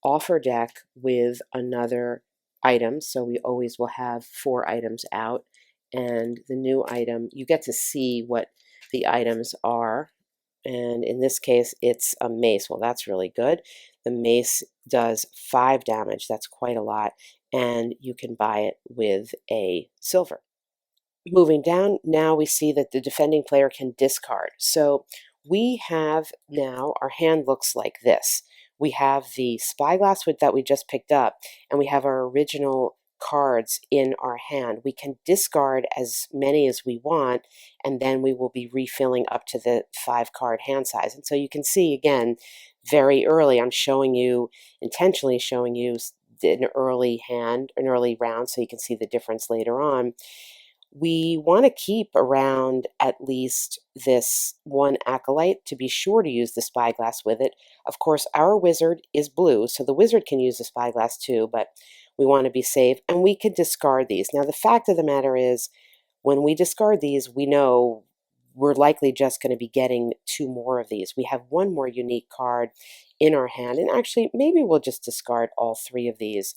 Speaker 1: offer deck with another item, so we always will have 4 items out, And the new item, you get to see what the items are. And in this case, it's a mace. Well, that's really good. The mace does 5 damage. That's quite a lot. And you can buy it with a silver. Moving down, now we see that the defending player can discard. So we have now, our hand looks like this. We have the spyglass that we just picked up, and we have our original cards in our hand. We can discard as many as we want, and then we will be refilling up to the 5-card hand size. And so you can see, again, very early, I'm showing you, intentionally showing you an early hand, an early round, so you can see the difference later on. We want to keep around at least this 1 acolyte to be sure to use the spyglass with it. Of course, our wizard is blue, so the wizard can use the spyglass too, but we want to be safe, and we can discard these. Now, the fact of the matter is, when we discard these, we know we're likely just going to be getting 2 more of these. We have 1 more unique card in our hand, and actually, maybe we'll just discard all 3 of these,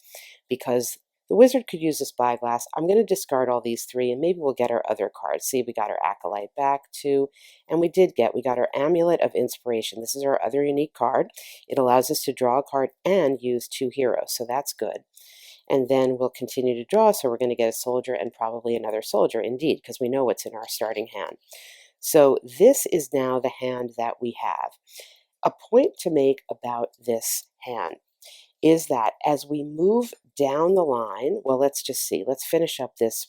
Speaker 1: because the wizard could use a spyglass. I'm going to discard all these 3, and maybe we'll get our other cards. See, we got our acolyte back too, and we got our amulet of inspiration. This is our other unique card. It allows us to draw a card and use 2 heroes, so that's good. And then we'll continue to draw, so we're going to get a soldier and probably another soldier, indeed, because we know what's in our starting hand. So this is now the hand that we have. A point to make about this hand is that as we move down the line, well, let's just see. Let's finish up this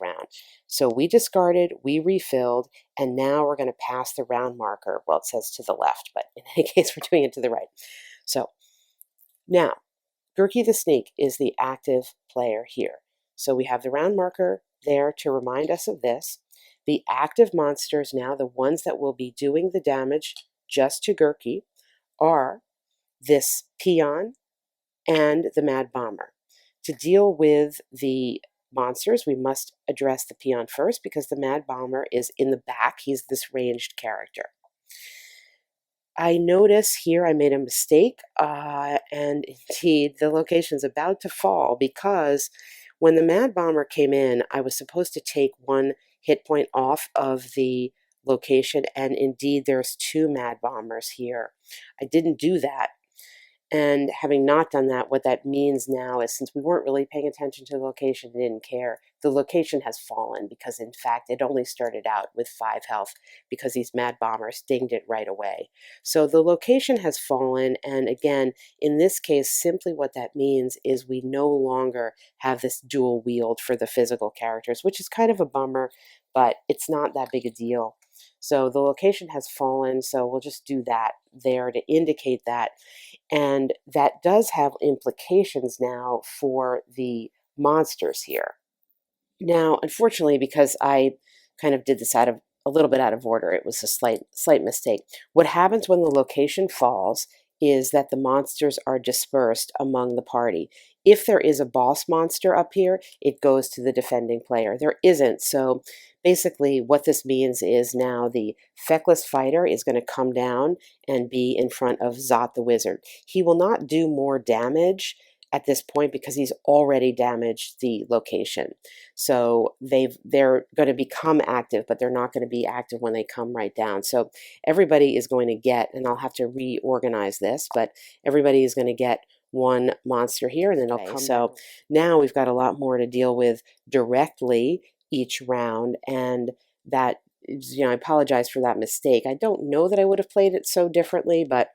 Speaker 1: round. So we discarded, we refilled, and now we're going to pass the round marker. Well, it says to the left, but in any case, we're doing it to the right. So now, Gerky the Sneak is the active player here. So we have the round marker there to remind us of this. The active monsters now, the ones that will be doing the damage just to Gerky, are this peon and the Mad Bomber. To deal with the monsters, we must address the peon first because the Mad Bomber is in the back. He's this ranged character. I notice here I made a mistake, and indeed the location's about to fall because when the Mad Bomber came in, I was supposed to take 1 hit point off of the location, and indeed there's 2 Mad Bombers here. I didn't do that. And having not done that, what that means now is since we weren't really paying attention to the location, didn't care, the location has fallen because, in fact, it only started out with 5 health because these Mad Bombers dinged it right away. So the location has fallen, and again, in this case, simply what that means is we no longer have this dual wield for the physical characters, which is kind of a bummer, but it's not that big a deal. So the location has fallen, so we'll just do that there to indicate that. And that does have implications now for the monsters here. Now, unfortunately, because I kind of did this a little bit out of order, it was a slight mistake. What happens when the location falls is that the monsters are dispersed among the party. If there is a boss monster up here, it goes to the defending player. There isn't, so basically what this means is now the feckless fighter is going to come down and be in front of Zot the wizard. He will not do more damage at this point because he's already damaged the location. So they're going to become active, but they're not going to be active when they come right down. So everybody is going to get, and I'll have to reorganize this, but everybody is going to get 1 monster here, and then it'll come. So now we've got a lot more to deal with directly each round, and that, I apologize for that mistake. I don't know that I would have played it so differently, but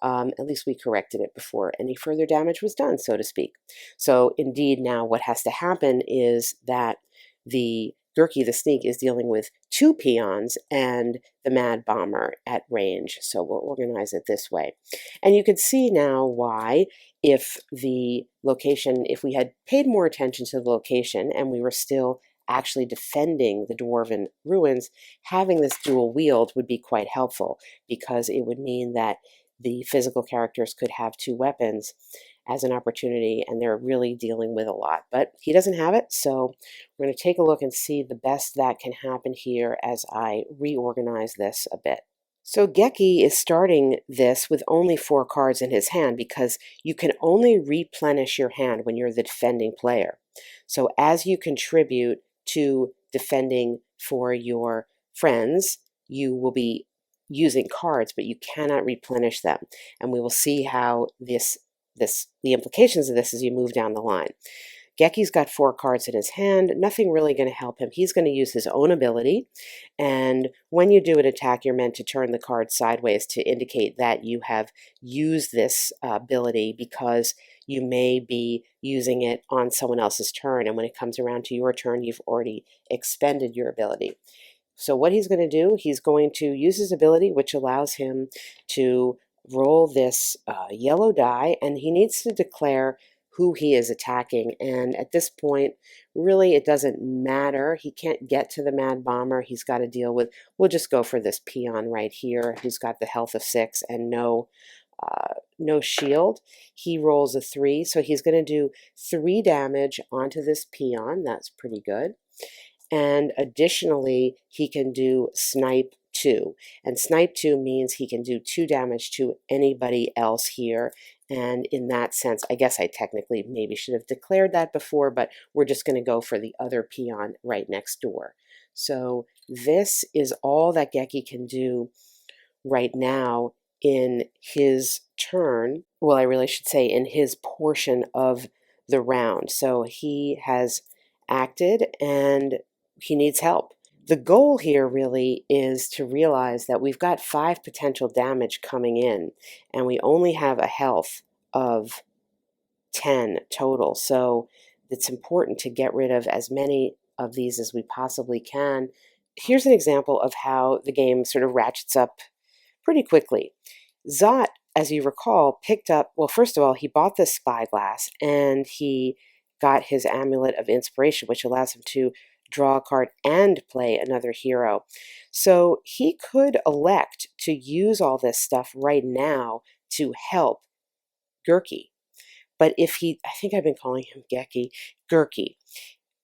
Speaker 1: at least we corrected it before any further damage was done, so to speak. So indeed, now what has to happen is that the Gerky the Sneak is dealing with 2 peons and the Mad Bomber at range. So we'll organize it this way. And you can see now why, if we had paid more attention to the location and we were still actually defending the Dwarven ruins, having this dual wield would be quite helpful because it would mean that the physical characters could have 2 weapons as an opportunity, and they're really dealing with a lot. But he doesn't have it, so we're going to take a look and see the best that can happen here as I reorganize this a bit. So Geki is starting this with only 4 cards in his hand because you can only replenish your hand when you're the defending player. So as you contribute to defending for your friends, you will be using cards, but you cannot replenish them. And we will see how the implications of this as you move down the line. Geki's got 4 cards in his hand, nothing really going to help him. He's going to use his own ability, and when you do an attack, you're meant to turn the card sideways to indicate that you have used this ability because you may be using it on someone else's turn, and when it comes around to your turn, you've already expended your ability. So what he's going to do, he's going to use his ability, which allows him to roll this yellow die, and he needs to declare who he is attacking. And at this point, really, it doesn't matter. He can't get to the Mad Bomber. He's got to deal with, we'll just go for this peon right here, who's got the health of 6 and no shield. He rolls a 3, so he's going to do 3 damage onto this peon. That's pretty good. And additionally, he can do Snipe 2. And Snipe 2 means he can do 2 damage to anybody else here. And in that sense, I guess I technically maybe should have declared that before, but we're just going to go for the other peon right next door. So this is all that Geki can do right now in his turn. Well, I really should say in his portion of the round. So he has acted and he needs help. The goal here really is to realize that we've got 5 potential damage coming in, and we only have a health of 10 total. So it's important to get rid of as many of these as we possibly can. Here's an example of how the game sort of ratchets up pretty quickly. Zot, as you recall, picked up, well, first of all, he bought this spyglass, and he got his Amulet of Inspiration, which allows him to draw a card and play another hero. So he could elect to use all this stuff right now to help Gurki. But if he, I think I've been calling him Gurki.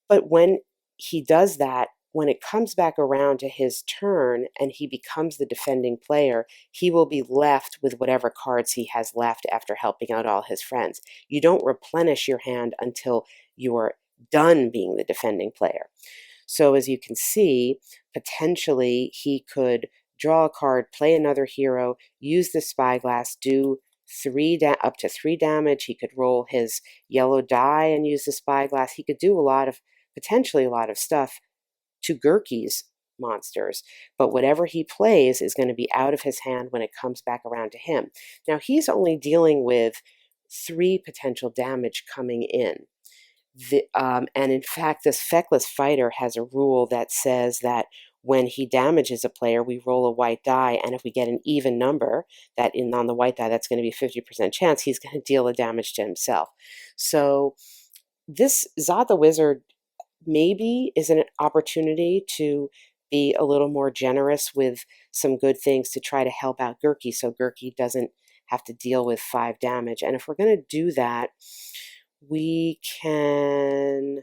Speaker 1: But when he does that, when it comes back around to his turn and he becomes the defending player, he will be left with whatever cards he has left after helping out all his friends. You don't replenish your hand until you're done being the defending player. So as you can see, potentially he could draw a card, play another hero, use the spyglass, do up to 3 damage. He could roll his yellow die and use the spyglass. He could do potentially a lot of stuff to Gurki's monsters, but whatever he plays is going to be out of his hand when it comes back around to him. Now he's only dealing with 3 potential damage coming in. And in fact, this feckless fighter has a rule that says that when he damages a player, we roll a white die, and if we get an even number, on the white die, that's going to be 50% chance, he's going to deal the damage to himself. So this Zot the Wizard maybe is an opportunity to be a little more generous with some good things to try to help out Gurki, so Gurki doesn't have to deal with 5 damage. And if we're going to do that, we can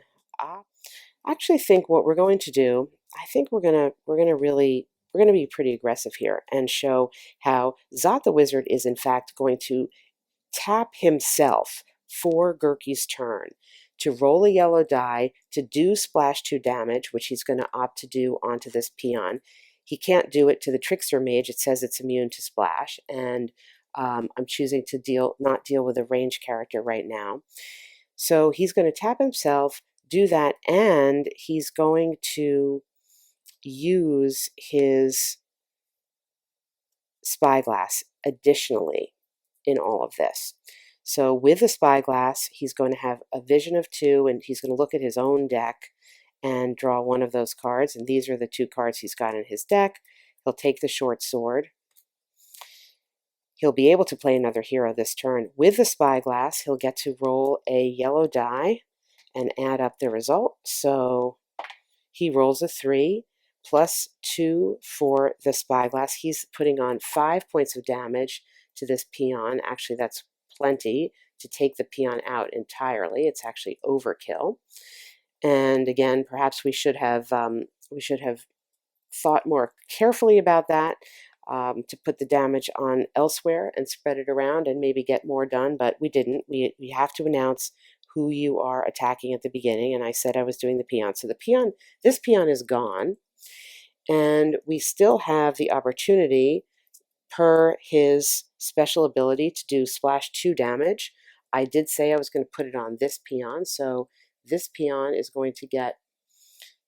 Speaker 1: actually think what we're going to do. I think we're going to be pretty aggressive here and show how Zot the Wizard is in fact going to tap himself for Gurki's turn to roll a yellow die to do splash 2 damage, which he's going to opt to do onto this peon. He can't do it to the Trickster Mage. It says it's immune to splash, and I'm choosing to not deal with a ranged character right now. So he's going to tap himself, do that, and he's going to use his spyglass additionally in all of this. So with the spyglass, he's going to have a vision of 2, and he's going to look at his own deck and draw one of those cards, and these are the 2 cards he's got in his deck. He'll take the short sword. He'll be able to play another hero this turn. With the spyglass, he'll get to roll a yellow die and add up the result. So he rolls a 3 plus 2 for the spyglass. He's putting on 5 points of damage to this peon. Actually, that's plenty to take the peon out entirely. It's actually overkill. And again, perhaps we should have thought more carefully about that. To put the damage on elsewhere and spread it around and maybe get more done, but we didn't. We have to announce who you are attacking at the beginning, and I said I was doing the peon. So this peon is gone, and we still have the opportunity per his special ability to do splash 2 damage. I did say I was going to put it on this peon, so this peon is going to get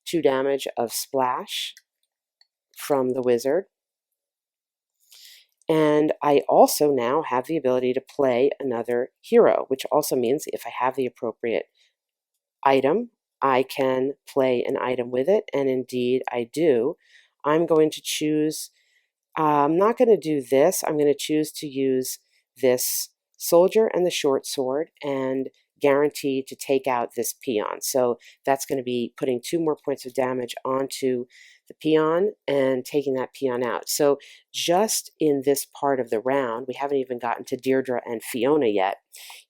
Speaker 1: 2 damage of splash from the wizard. And I also now have the ability to play another hero, which also means if I have the appropriate item, I can play an item with it, and indeed I do. I'm going to choose, I'm not going to do this, I'm going to choose to use this soldier and the short sword and guarantee to take out this peon. So that's going to be putting 2 more points of damage onto the peon and taking that peon out. So just in this part of the round, we haven't even gotten to Deirdre and Fiona yet.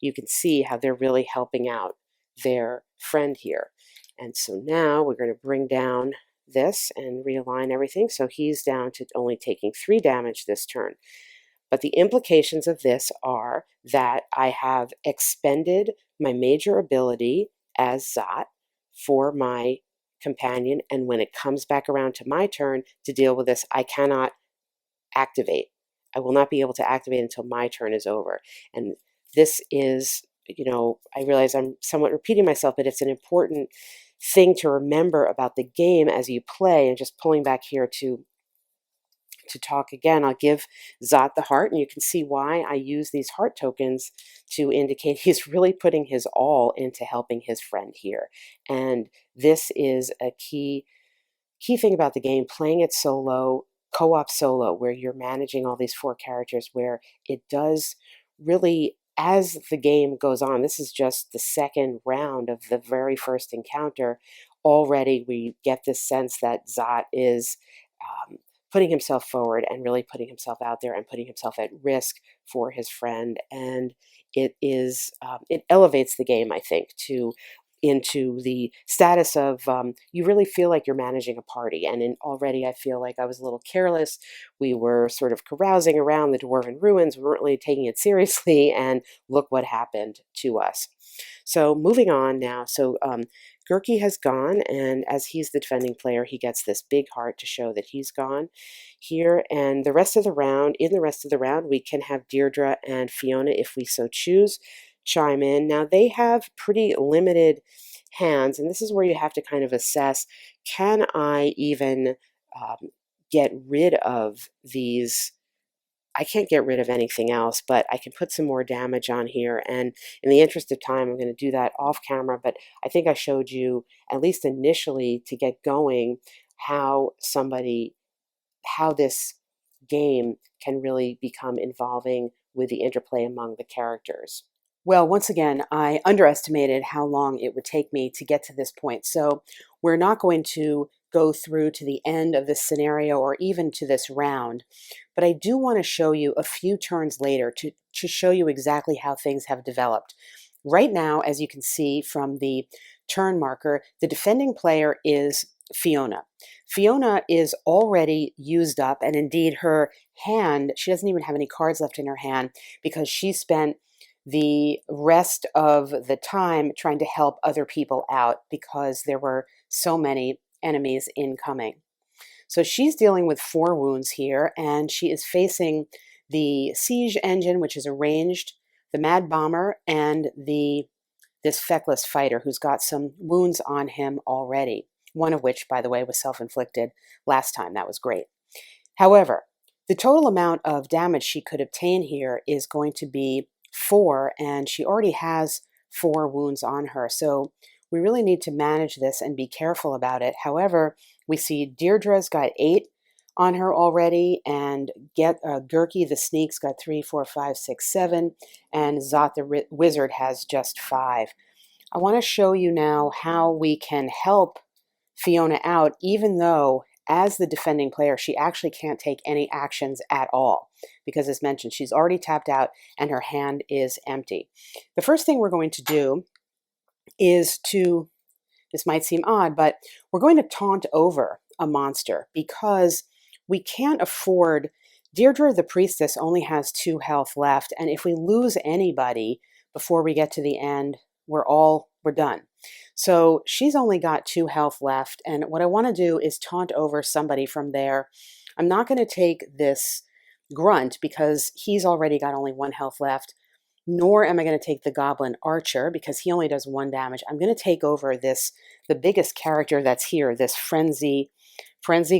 Speaker 1: You can see how they're really helping out their friend here. And so now we're going to bring down this and realign everything. So he's down to only taking 3 damage this turn. But the implications of this are that I have expended my major ability as Zot for my companion, and when it comes back around to my turn to deal with this, I cannot activate. I will not be able to activate until my turn is over. And this is, I realize I'm somewhat repeating myself, but it's an important thing to remember about the game as you play. And just pulling back here to talk again, I'll give Zot the heart, and you can see why I use these heart tokens to indicate he's really putting his all into helping his friend here. And this is a key thing about the game, playing it solo, co-op solo, where you're managing all these 4 characters, where it does really, as the game goes on, this is just the second round of the very first encounter, already we get this sense that Zot is putting himself forward and really putting himself out there and putting himself at risk for his friend. And it is, it elevates the game, I think, into the status of you really feel like you're managing a party. And already I feel like I was a little careless. We were sort of carousing around the Dwarven ruins. We weren't really taking it seriously, and look what happened to us. So moving on now. So Gurki has gone, and as he's the defending player, he gets this big heart to show that he's gone here. And in the rest of the round, we can have Deirdre and Fiona, if we so choose, chime in. Now, they have pretty limited hands, and this is where you have to kind of assess, can I even get rid of these? I can't get rid of anything else, but I can put some more damage on here. And in the interest of time, I'm going to do that off camera, but I think I showed you, at least initially to get going, how this game can really become involving with the interplay among the characters. Well, once again, I underestimated how long it would take me to get to this point. So we're not going to go through to the end of this scenario or even to this round. But I do want to show you a few turns later to show you exactly how things have developed. Right now, as you can see from the turn marker, the defending player is Fiona. Fiona is already used up, and indeed her hand, she doesn't even have any cards left in her hand because she spent the rest of the time trying to help other people out because there were so many enemies incoming. So she's dealing with 4 wounds here, and she is facing the siege engine, which is arranged, the mad bomber, and this feckless fighter who's got some wounds on him already. One of which, by the way, was self-inflicted last time. That was great. However, the total amount of damage she could obtain here is going to be 4, and she already has 4 wounds on her. So we really need to manage this and be careful about it. However, we see Deirdre's got 8 on her already, and Gurki the Sneak's got 3, 4, 5, 6, 7, and Zot the Wizard has just 5. I want to show you now how we can help Fiona out, even though as the defending player, she actually can't take any actions at all because, as mentioned, she's already tapped out and her hand is empty. The first thing we're going to do is this might seem odd, but we're going to taunt over a monster because we can't afford, Deirdre the Priestess only has 2 health left, and if we lose anybody before we get to the end we're done. So she's only got 2 health left, and what I want to do is taunt over somebody from there. I'm not going to take this grunt because he's already got only 1 health left, nor am I going to take the goblin archer because he only does 1 damage. I'm going to take over the biggest character that's here, this frenzy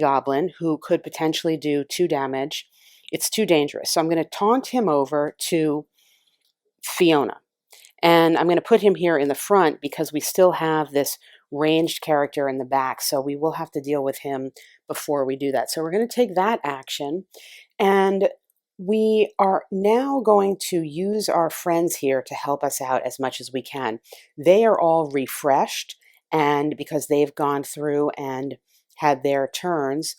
Speaker 1: goblin who could potentially do 2 damage. It's too dangerous. So I'm going to taunt him over to Fiona. And I'm going to put him here in the front because we still have this ranged character in the back. So we will have to deal with him before we do that. So we're going to take that action. And we are now going to use our friends here to help us out as much as we can. They are all refreshed, and because they've gone through and had their turns.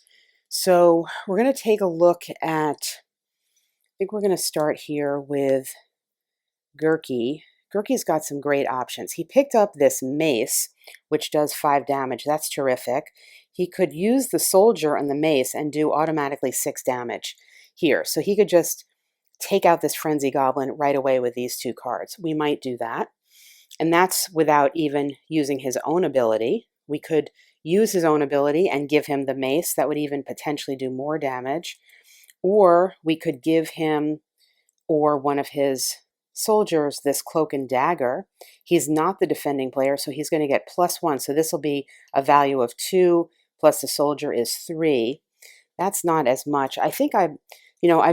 Speaker 1: So we're going to take a look at, I think we're going to start here with Gurky. Gurky's got some great options. He picked up this mace, which does 5 damage. That's terrific. He could use the soldier and the mace and do automatically 6 damage here. So he could just take out this frenzy goblin right away with these 2 cards. We might do that. And that's without even using his own ability. We could use his own ability and give him the mace. That would even potentially do more damage. Or we could give him or one of his soldiers this cloak and dagger. He's not the defending player, so he's going to get +1. So this will be a value of 2 plus the soldier is 3. That's not as much. I think I've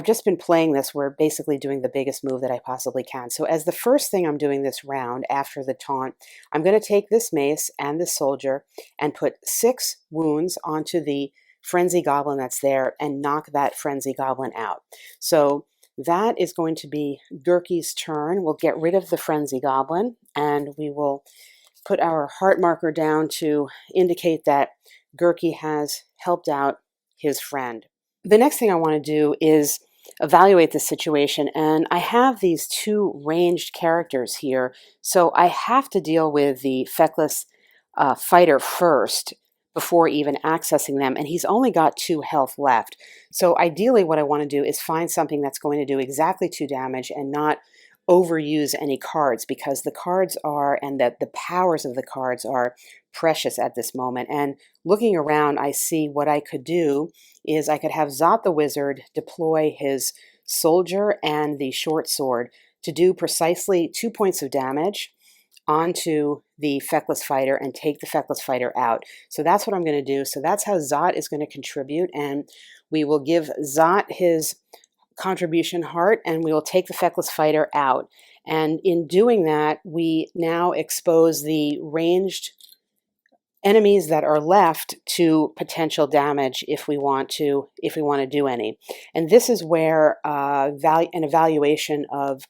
Speaker 1: just been playing this. We're basically doing the biggest move that I possibly can. So as the first thing I'm doing this round after the taunt, I'm going to take this mace and this soldier and put 6 wounds onto the frenzy goblin that's there and knock that frenzy goblin out. So that is going to be Gurky's turn. We'll get rid of the frenzy goblin and we will put our heart marker down to indicate that Gurky has helped out his friend. The next thing I want to do is evaluate the situation, and I have these 2 ranged characters here, so I have to deal with the feckless fighter first before even accessing them, and he's only got 2 health left. So ideally what I want to do is find something that's going to do exactly 2 damage and not overuse any cards, because the cards are, and the powers of the cards are precious at this moment. And looking around, I see what I could do is I could have Zot the Wizard deploy his soldier and the short sword to do precisely 2 points of damage onto the feckless fighter and take the feckless fighter out. So that's what I'm going to do. So that's how Zot is going to contribute, and we will give Zot his contribution heart and we will take the feckless fighter out. And in doing that, we now expose the ranged enemies that are left to potential damage if we want to do any. And this is where an evaluation of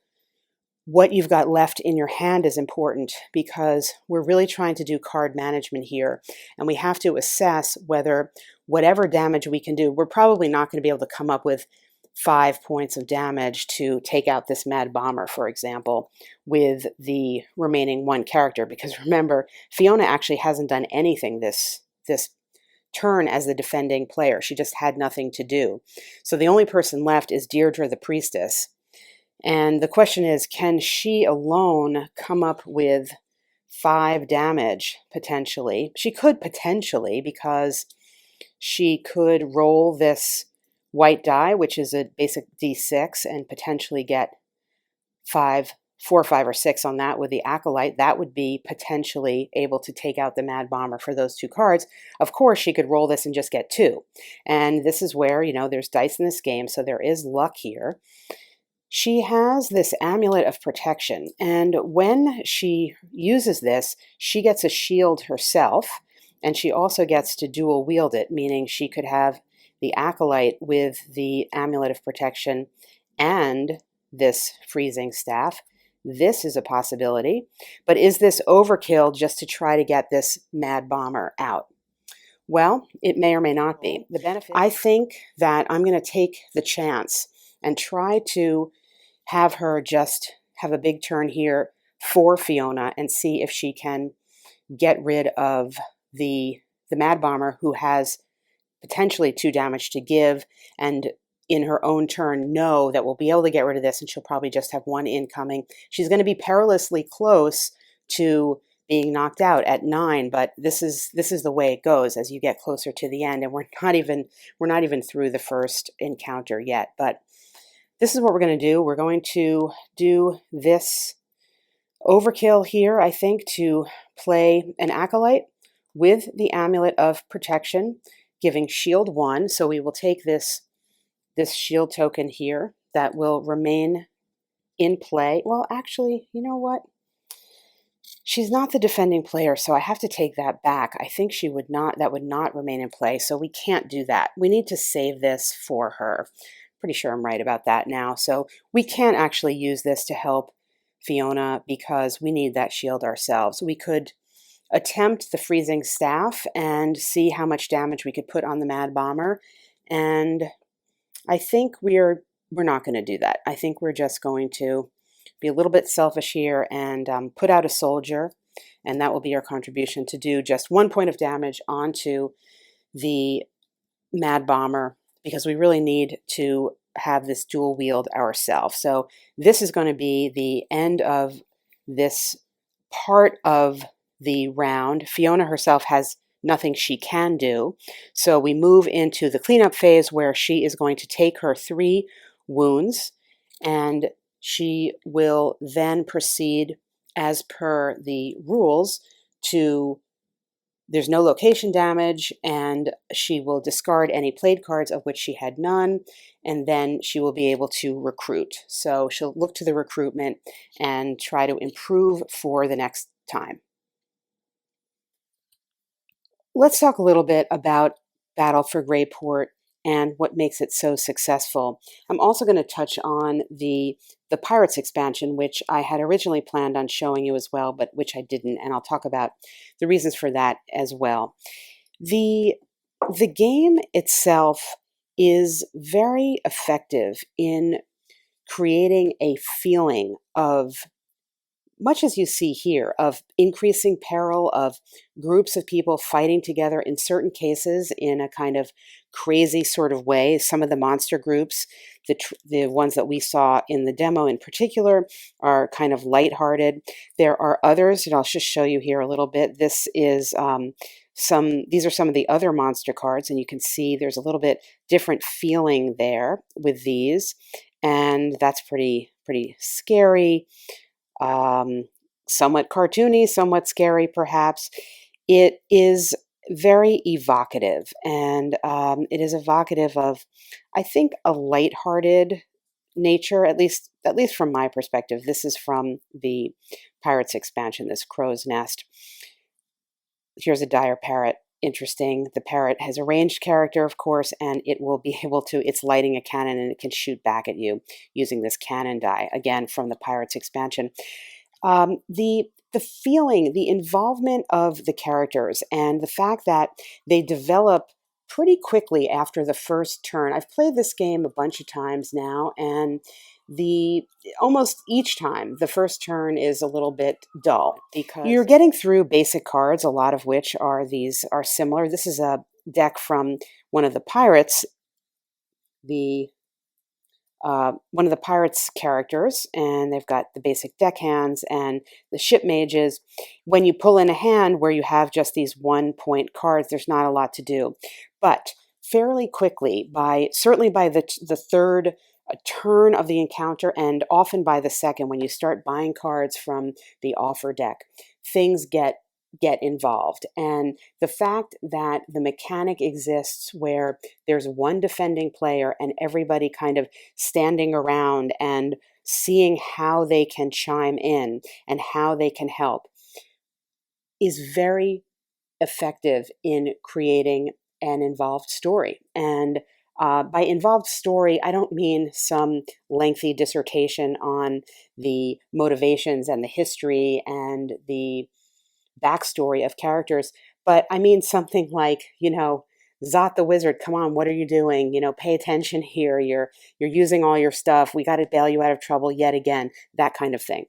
Speaker 1: what you've got left in your hand is important, because we're really trying to do card management here, and we have to assess whether whatever damage we can do, we're probably not going to be able to come up with 5 points of damage to take out this Mad Bomber, for example, with the remaining 1 character. Because remember, Fiona actually hasn't done anything this turn as the defending player. She just had nothing to do. So the only person left is Deirdre the Priestess. And the question is, can she alone come up with 5 damage, potentially? She could potentially, because she could roll this white die, which is a basic D6, and potentially get 4, 5, or 6 on that with the Acolyte. That would be potentially able to take out the Mad Bomber for those 2 cards. Of course, she could roll this and just get 2. And this is where, there's dice in this game, so there is luck here. She has this Amulet of Protection, and when she uses this, she gets a shield herself, and she also gets to dual wield it, meaning she could have the Acolyte with the Amulet of Protection and this freezing staff. This is a possibility, but is this overkill just to try to get this Mad Bomber out? Well, it may or may not be. The benefit, I think that I'm going to take the chance and try to have her just have a big turn here for Fiona and see if she can get rid of the Mad Bomber, who has potentially 2 damage to give, and in her own turn know that we'll be able to get rid of this, and she'll probably just have 1 incoming. She's going to be perilously close to being knocked out at 9, but this is the way it goes as you get closer to the end, and we're not even through the first encounter yet. But this is what we're going to do. We're going to do this overkill here, I think, to play an acolyte with the amulet of protection, giving shield 1. So we will take this shield token here that will remain in play. Well, actually, you know what? She's not the defending player, so I have to take that back. I think that would not remain in play, so we can't do that. We need to save this for her. Pretty sure I'm right about that now. So we can't actually use this to help Fiona because we need that shield ourselves. We could attempt the freezing staff and see how much damage we could put on the Mad Bomber, and I think we're not going to do that. I think we're just going to be a little bit selfish here and put out a soldier, and that will be our contribution to do just 1 point of damage onto the Mad Bomber because we really need to have this dual wield ourselves. So this is going to be the end of this part of the round. Fiona herself has nothing she can do. So we move into the cleanup phase where she is going to take her 3 wounds, and she will then proceed as per the rules to, there's no location damage, and she will discard any played cards of which she had none, and then she will be able to recruit. So she'll look to the recruitment and try to improve for the next time. Let's talk a little bit about Battle for Greyport and what makes it so successful. I'm also going to touch on the Pirates expansion, which I had originally planned on showing you as well, but which I didn't, and I'll talk about the reasons for that as well. The game itself is very effective in creating a feeling of, much as you see here, of increasing peril, of groups of people fighting together in certain cases in a kind of crazy sort of way. Some of the monster groups, the ones that we saw in the demo in particular, are kind of lighthearted. There are others, and I'll just show you here a little bit. This is these are some of the other monster cards, and you can see there's a little bit different feeling there with these, and that's pretty scary. Somewhat cartoony, somewhat scary perhaps. It is very evocative, and it is evocative of, I think, a lighthearted nature, at least from my perspective. This is from the Pirates expansion, this Crow's Nest. Here's a dire parrot. Interesting. The parrot has a ranged character, of course, and it will be able to, it's lighting a cannon and it can shoot back at you using this cannon die, again, from the Pirates expansion. The feeling, the involvement of the characters, and the fact that they develop pretty quickly after the first turn. I've played this game a bunch of times now, and almost each time the first turn is a little bit dull because you're getting through basic cards, a lot of which are similar. This is a deck from one of the pirates, one of the pirates characters, and they've got the basic deck hands and the ship mages. When you pull in a hand where you have just these 1-point cards, there's not a lot to do. But fairly quickly, certainly by the third turn of the encounter, and often by the second, when you start buying cards from the offer deck, things get involved. And the fact that the mechanic exists where there's one defending player and everybody kind of standing around and seeing how they can chime in and how they can help is very effective in creating an involved story. And by involved story, I don't mean some lengthy dissertation on the motivations and the history and the backstory of characters, but I mean something like, Zot the wizard, come on, what are you doing? Pay attention here. You're using all your stuff. We got to bail you out of trouble yet again. That kind of thing.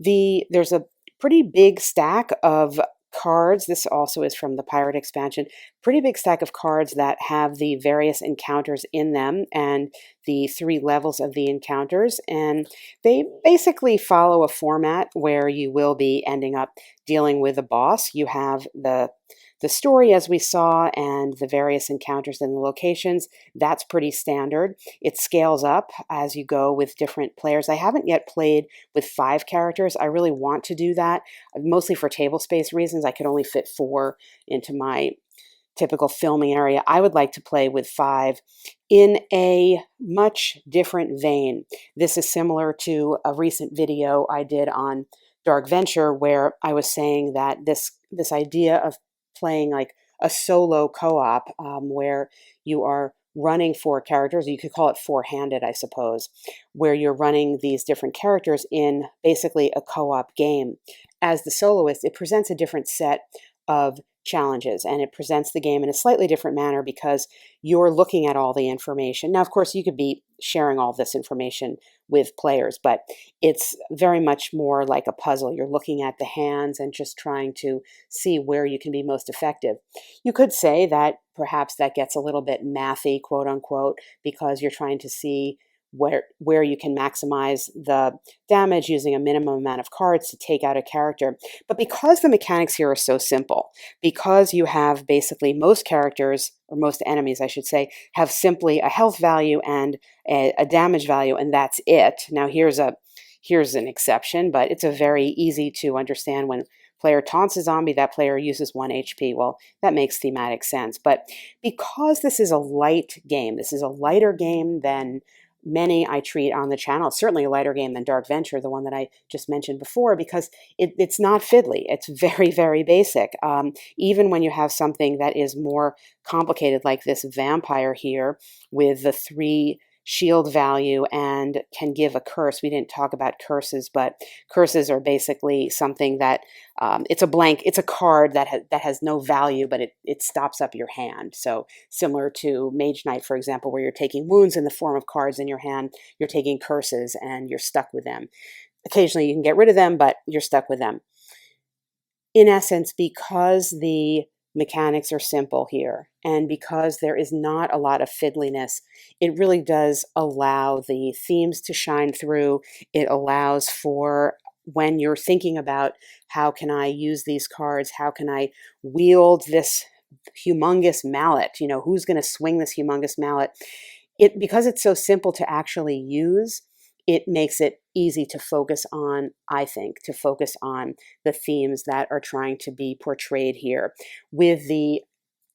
Speaker 1: There's a pretty big stack of cards. This also is from the Pirate expansion. Pretty big stack of cards that have the various encounters in them and the 3 levels of the encounters. And they basically follow a format where you will be ending up dealing with a boss. You have the story as we saw and the various encounters and the locations. That's pretty standard. It scales up as you go with different players. I haven't yet played with 5 characters. I really want to do that, mostly for table space reasons. I could only fit 4 into my typical filming area. I would like to play with 5 in a much different vein. This is similar to a recent video I did on Dark Venture where I was saying that this idea of playing like a solo co-op where you are running 4 characters, you could call it 4-handed, I suppose, where you're running these different characters in basically a co-op game. As the soloist, it presents a different set of challenges and it presents the game in a slightly different manner because you're looking at all the information. Now, of course, you could be sharing all this information with players, but it's very much more like a puzzle. You're looking at the hands and just trying to see where you can be most effective. You could say that perhaps that gets a little bit mathy, quote unquote, because you're trying to see where you can maximize the damage using a minimum amount of cards to take out a character. But because the mechanics here are so simple, because you have basically most characters, or most enemies I should say, have simply a health value and a damage value, and that's it. Now here's an exception, but it's a very easy to understand. When player taunts a zombie, that player uses 1 HP. Well, that makes thematic sense. But because this is a light game, this is a lighter game than many I treat on the channel. It's certainly a lighter game than Dark Venture, the one that I just mentioned before, because it's not fiddly. It's very, very basic. Even when you have something that is more complicated, like this vampire here with the 3 shield value and can give a curse. We didn't talk about curses, but curses are basically something that it's a card that has no value, but it stops up your hand. So similar to Mage Knight, for example, where you're taking wounds in the form of cards in your hand, you're taking curses and you're stuck with them. Occasionally you can get rid of them, but you're stuck with them. In essence, because the mechanics are simple here, and because there is not a lot of fiddliness, it really does allow the themes to shine through. It allows for, when you're thinking about how can I use these cards, how can I wield this humongous mallet, who's going to swing this humongous mallet, because it's so simple to actually use, it makes it easy to focus on, I think, to focus on the themes that are trying to be portrayed here. With the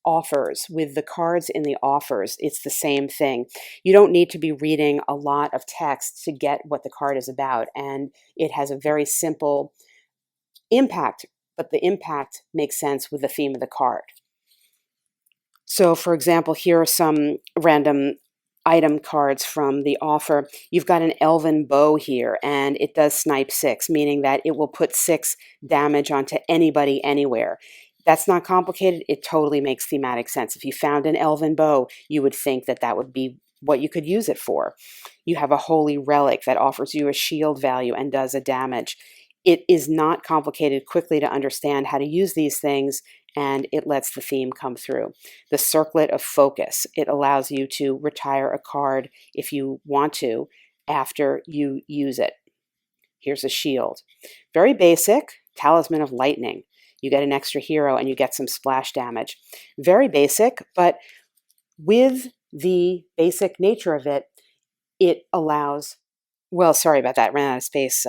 Speaker 1: offers, with the cards in the offers, it's the same thing. You don't need to be reading a lot of text to get what the card is about, and it has a very simple impact, but the impact makes sense with the theme of the card. So, for example, here are some random item cards from the offer. You've got an elven bow here, and it does snipe 6, meaning that it will put 6 damage onto anybody anywhere. That's not complicated. It totally makes thematic sense. If you found an elven bow, you would think that that would be what you could use it for. You have a holy relic that offers you a shield value and does a damage. It is not complicated quickly to understand how to use these things, and it lets the theme come through. The circlet of focus, it allows you to retire a card if you want to after you use it. Here's a shield. Very basic, Talisman of Lightning. You get an extra hero and you get some splash damage. Very basic, but with the basic nature of it, it allows, well, sorry about that, ran out of space.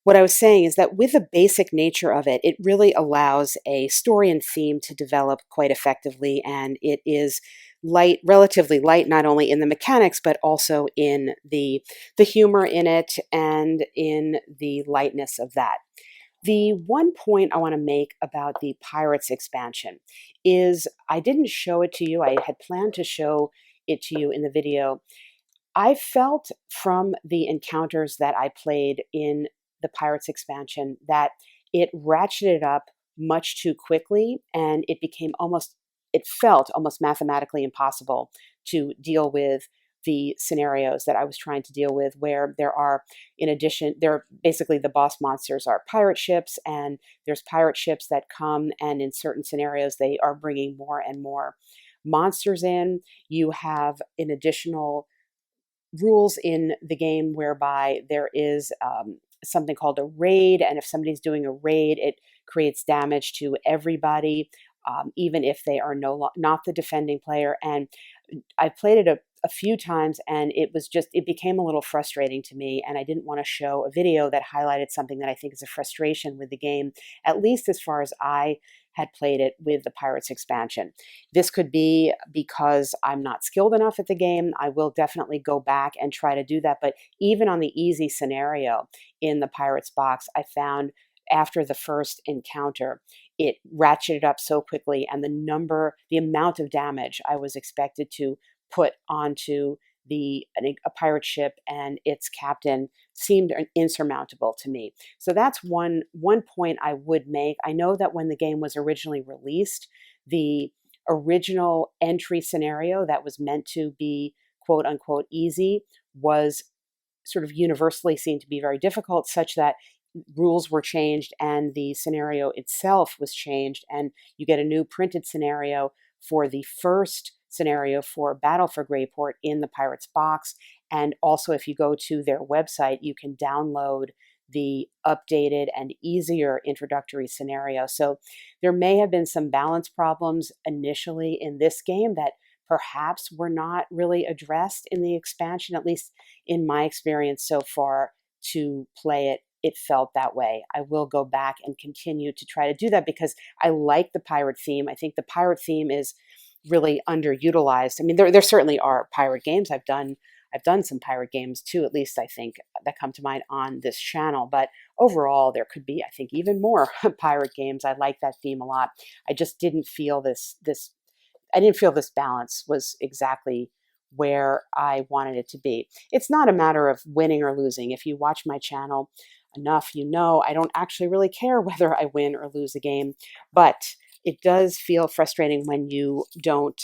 Speaker 1: What I was saying is that with the basic nature of it, it really allows a story and theme to develop quite effectively, and it is light, relatively light, not only in the mechanics, but also in the humor in it and in the lightness of that. The one point I want to make about the Pirates expansion is I didn't show it to you. I had planned to show it to you in the video. I felt from the encounters that I played in the Pirates expansion that it ratcheted up much too quickly, and it felt almost mathematically impossible to deal with the scenarios that I was trying to deal with, where there are, in addition, there basically the boss monsters are pirate ships, and there's pirate ships that come, and in certain scenarios they are bringing more and more monsters in. You have an additional rules in the game whereby there is something called a raid, and if somebody's doing a raid, it creates damage to everybody, even if they are not the defending player. And I played it a few times, and it became a little frustrating to me, and I didn't want to show a video that highlighted something that I think is a frustration with the game, at least as far as I had played it with the Pirates expansion. This could be because I'm not skilled enough at the game. I will definitely go back and try to do that, but even on the easy scenario in the Pirates box, I found after the first encounter, it ratcheted up so quickly, and the amount of damage I was expected to put onto a pirate ship and its captain seemed insurmountable to me. So that's one point I would make. I know that when the game was originally released, the original entry scenario that was meant to be quote unquote easy was sort of universally seen to be very difficult, such that rules were changed and the scenario itself was changed, and you get a new printed scenario for the first scenario for Battle for Greyport in the Pirates box. And also, if you go to their website, you can download the updated and easier introductory scenario. So there may have been some balance problems initially in this game that perhaps were not really addressed in the expansion, at least in my experience so far to play it. It felt that way. I will go back and continue to try to do that because I like the pirate theme. I think the pirate theme is really underutilized. I mean, there certainly are pirate games. I've done some pirate games too, at least I think, that come to mind on this channel. But overall, there could be, I think, even more pirate games. I like that theme a lot. I just didn't feel this balance was exactly where I wanted it to be. It's not a matter of winning or losing. If you watch my channel enough, you know I don't actually really care whether I win or lose a game, but it does feel frustrating when you don't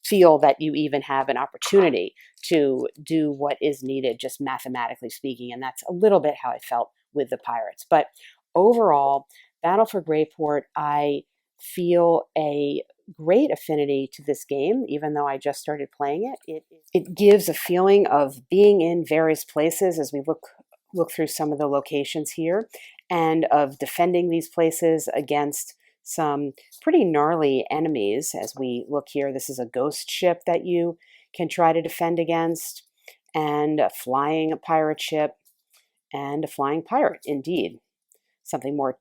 Speaker 1: feel that you even have an opportunity to do what is needed, just mathematically speaking. And that's a little bit how I felt with the Pirates. But overall, Battle for Greyport, I feel a great affinity to this game, even though I just started playing it. It gives a feeling of being in various places as we look through some of the locations here, and of defending these places against some pretty gnarly enemies. As we look here, this is a ghost ship that you can try to defend against, and a flying pirate ship, and a flying pirate, indeed. Something more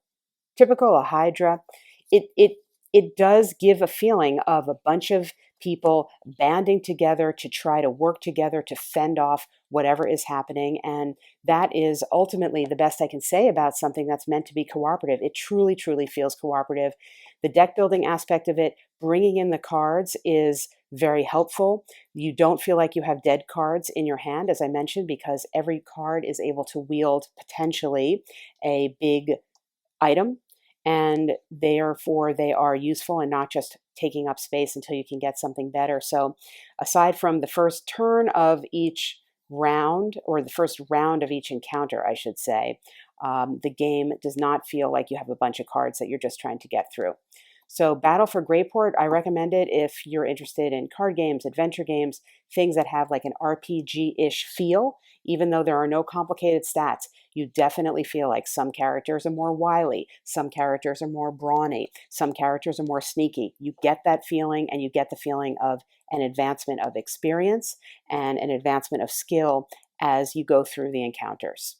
Speaker 1: typical, a hydra. It does give a feeling of a bunch of people banding together to try to work together to fend off whatever is happening. And that is ultimately the best I can say about something that's meant to be cooperative. It truly, truly feels cooperative. The deck building aspect of it, bringing in the cards, is very helpful. You don't feel like you have dead cards in your hand, as I mentioned, because every card is able to wield potentially a big item, and therefore they are useful and not just taking up space until you can get something better. So aside from the first turn of each round, or the first round of each encounter, I should say, the game does not feel like you have a bunch of cards that you're just trying to get through. So Battle for Greyport, I recommend it if you're interested in card games, adventure games, things that have like an RPG-ish feel. Even though there are no complicated stats, you definitely feel like some characters are more wily, some characters are more brawny, some characters are more sneaky. You get that feeling, and you get the feeling of an advancement of experience and an advancement of skill as you go through the encounters.